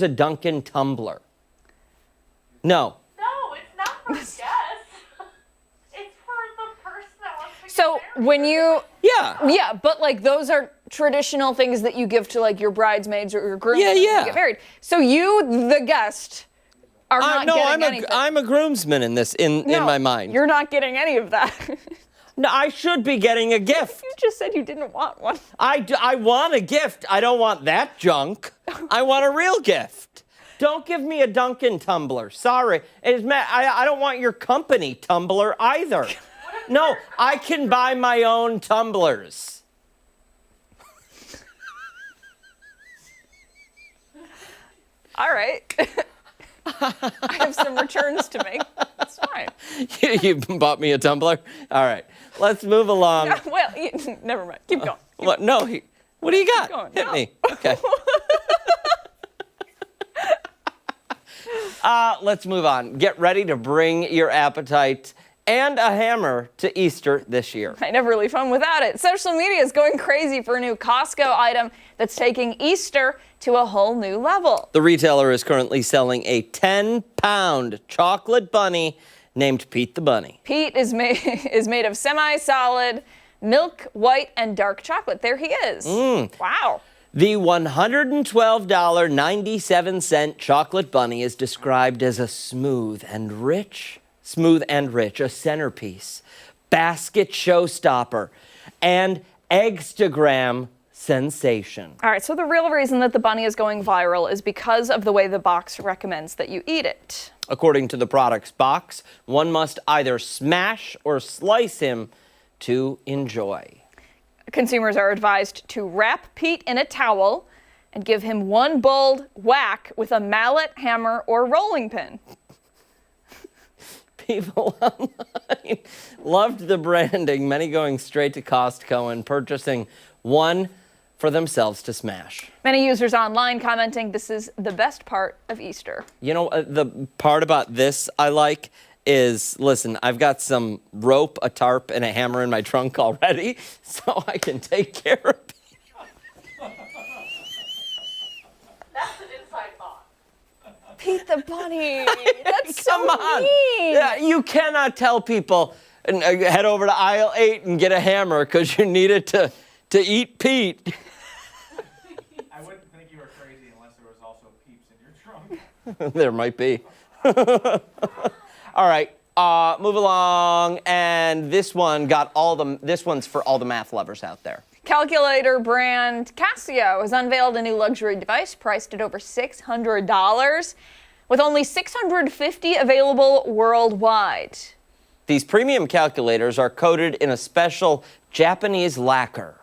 B: a Duncan tumbler. No.
I: No, it's not for guests. It's for the person that wants to
A: So when you
B: yeah,
A: but like those are traditional things that you give to like your bridesmaids or your grooms when you get married. So you, the guest, are not getting anything.
B: I'm a groomsman in this in my mind.
A: You're not getting any of that.
B: No, I should be getting a gift.
A: You just said you didn't want one.
B: I want a gift. I don't want that junk. I want a real gift. Don't give me a Duncan tumbler. Sorry. I don't want your company tumbler either. No, I can buy my own tumblers.
A: All right. I have some returns to make. It's fine.
B: You bought me a tumbler? All right. Let's move along.
A: Yeah, well, never mind. Keep going.
B: What? No. What do you got?
A: Keep going.
B: Hit
A: No.
B: me. Okay. Let's move on. Get ready to bring your appetite and a hammer to Easter this year.
A: I never leave home without it. Social media is going crazy for a new Costco item that's taking Easter to a whole new level.
B: The retailer is currently selling a 10-pound chocolate bunny named Pete the Bunny.
A: Pete is made of semi-solid milk, white, and dark chocolate. There he is. Wow.
B: The $112.97 chocolate bunny is described as a smooth and rich, a centerpiece, basket showstopper, and Eggstagram sensation.
A: All right, so the real reason that the bunny is going viral is because of the way the box recommends that you eat it.
B: According to the product's box, one must either smash or slice him to enjoy.
A: Consumers are advised to wrap Pete in a towel and give him one bold whack with a mallet, hammer, or rolling pin.
B: People online loved the branding, many going straight to Costco and purchasing one for themselves to smash.
A: Many users online commenting this is the best part of Easter.
B: You know, the part about this I like is, listen, I've got some rope, a tarp, and a hammer in my trunk already, so I can take care of it.
I: That's an inside thought.
A: Pete the Bunny. That's
B: Come
A: so
B: on.
A: mean.
B: Yeah, you cannot tell people, head over to aisle 8 and get a hammer because you need it to eat Pete.
K: I wouldn't think you were crazy unless there was also peeps in your trunk.
B: There might be. All right, move along. And this one's for all the math lovers out there.
A: Calculator brand Casio has unveiled a new luxury device priced at over $600, with only 650 available worldwide.
B: These premium calculators are coated in a special Japanese lacquer.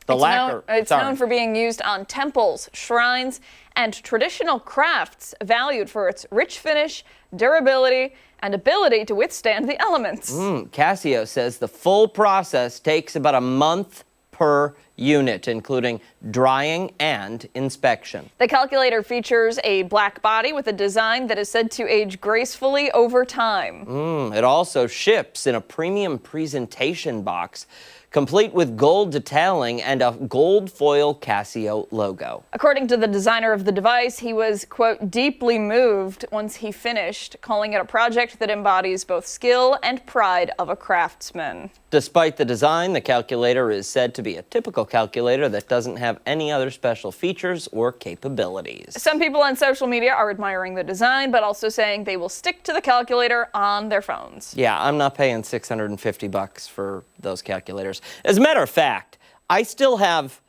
A: It's known for being used on temples, shrines, and traditional crafts, valued for its rich finish, durability, and ability to withstand the elements.
B: Casio says the full process takes about a month per unit, including drying and inspection.
A: The calculator features a black body with a design that is said to age gracefully over time.
B: It also ships in a premium presentation box complete with gold detailing and a gold foil Casio logo.
A: According to the designer of the device, he was, quote, deeply moved once he finished, calling it a project that embodies both skill and pride of a craftsman.
B: Despite the design, the calculator is said to be a typical calculator that doesn't have any other special features or capabilities.
A: Some people on social media are admiring the design, but also saying they will stick to the calculator on their phones.
B: Yeah, I'm not paying $650 for those calculators. As a matter of fact, I still have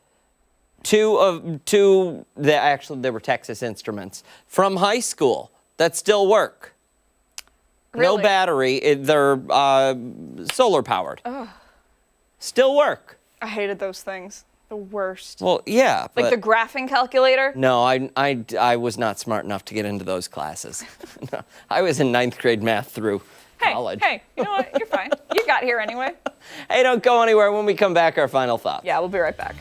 B: two actually they were Texas Instruments from high school that still work.
A: Really?
B: No battery, they're solar powered.
A: Ugh.
B: Still work.
A: I hated those things. The worst.
B: Well, yeah,
A: Like the graphing calculator?
B: No, I was not smart enough to get into those classes. No, I was in 9th grade math through college.
A: Hey, you know what? You're fine. You got here anyway.
B: Hey, don't go anywhere. When we come back, our final thoughts.
A: Yeah, we'll be right back.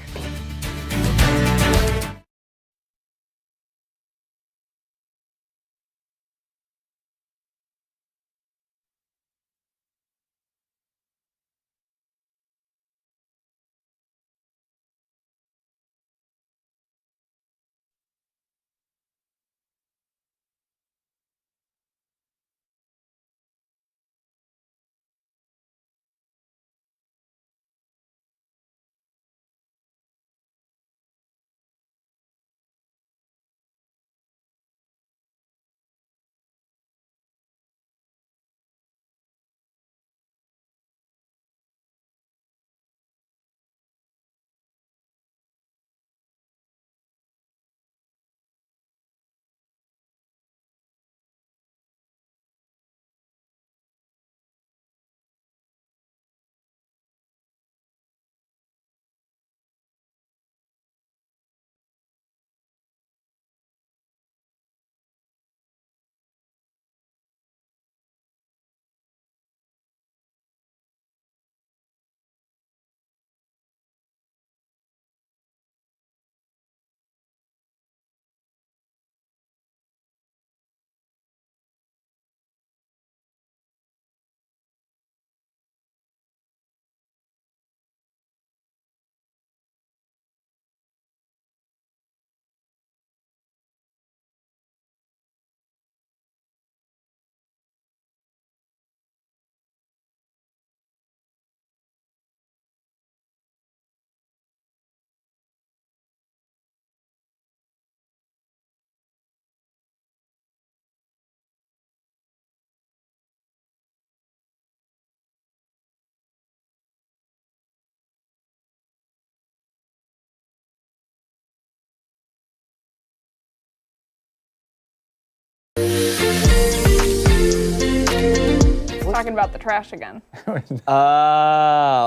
A: Talking about the trash again.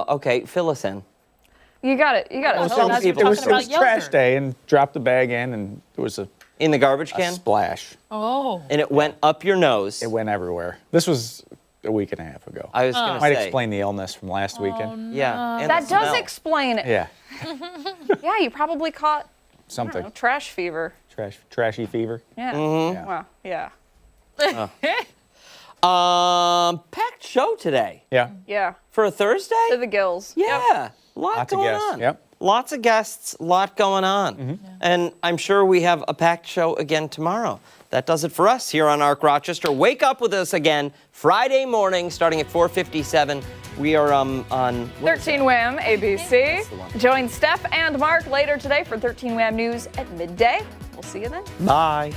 B: Okay, fill us in.
A: You got it. You got it.
B: Some people-
G: It was trash day, and dropped the bag in, and there was
B: in the garbage can
G: splash.
C: Oh.
B: And it went up your nose.
G: It went everywhere. This was a week and a half ago.
B: I was gonna
G: Might
B: say.
G: explain the illness from last weekend.
B: Yeah, and
A: That
B: the
A: does
B: smell.
A: explain it.
G: Yeah,
A: Yeah, you probably caught I don't
G: something.
A: know, trash fever.
G: Trashy fever.
A: Yeah.
B: Mhm.
A: Well, yeah.
B: Packed show today.
G: Yeah.
A: Yeah.
B: For a Thursday?
A: To the gills.
B: Yeah. Lot
G: Lots of
B: going
G: guests.
B: on.
G: Yep.
B: Lots of guests, lot going on. And I'm sure we have a packed show again tomorrow. That does it for us here on ARC Rochester. Wake up with us again Friday morning starting at 4:57. We are on
A: 13 Wham ABC. Join Steph and Mark later today for 13 Wham News at midday. We'll see you then.
B: Bye.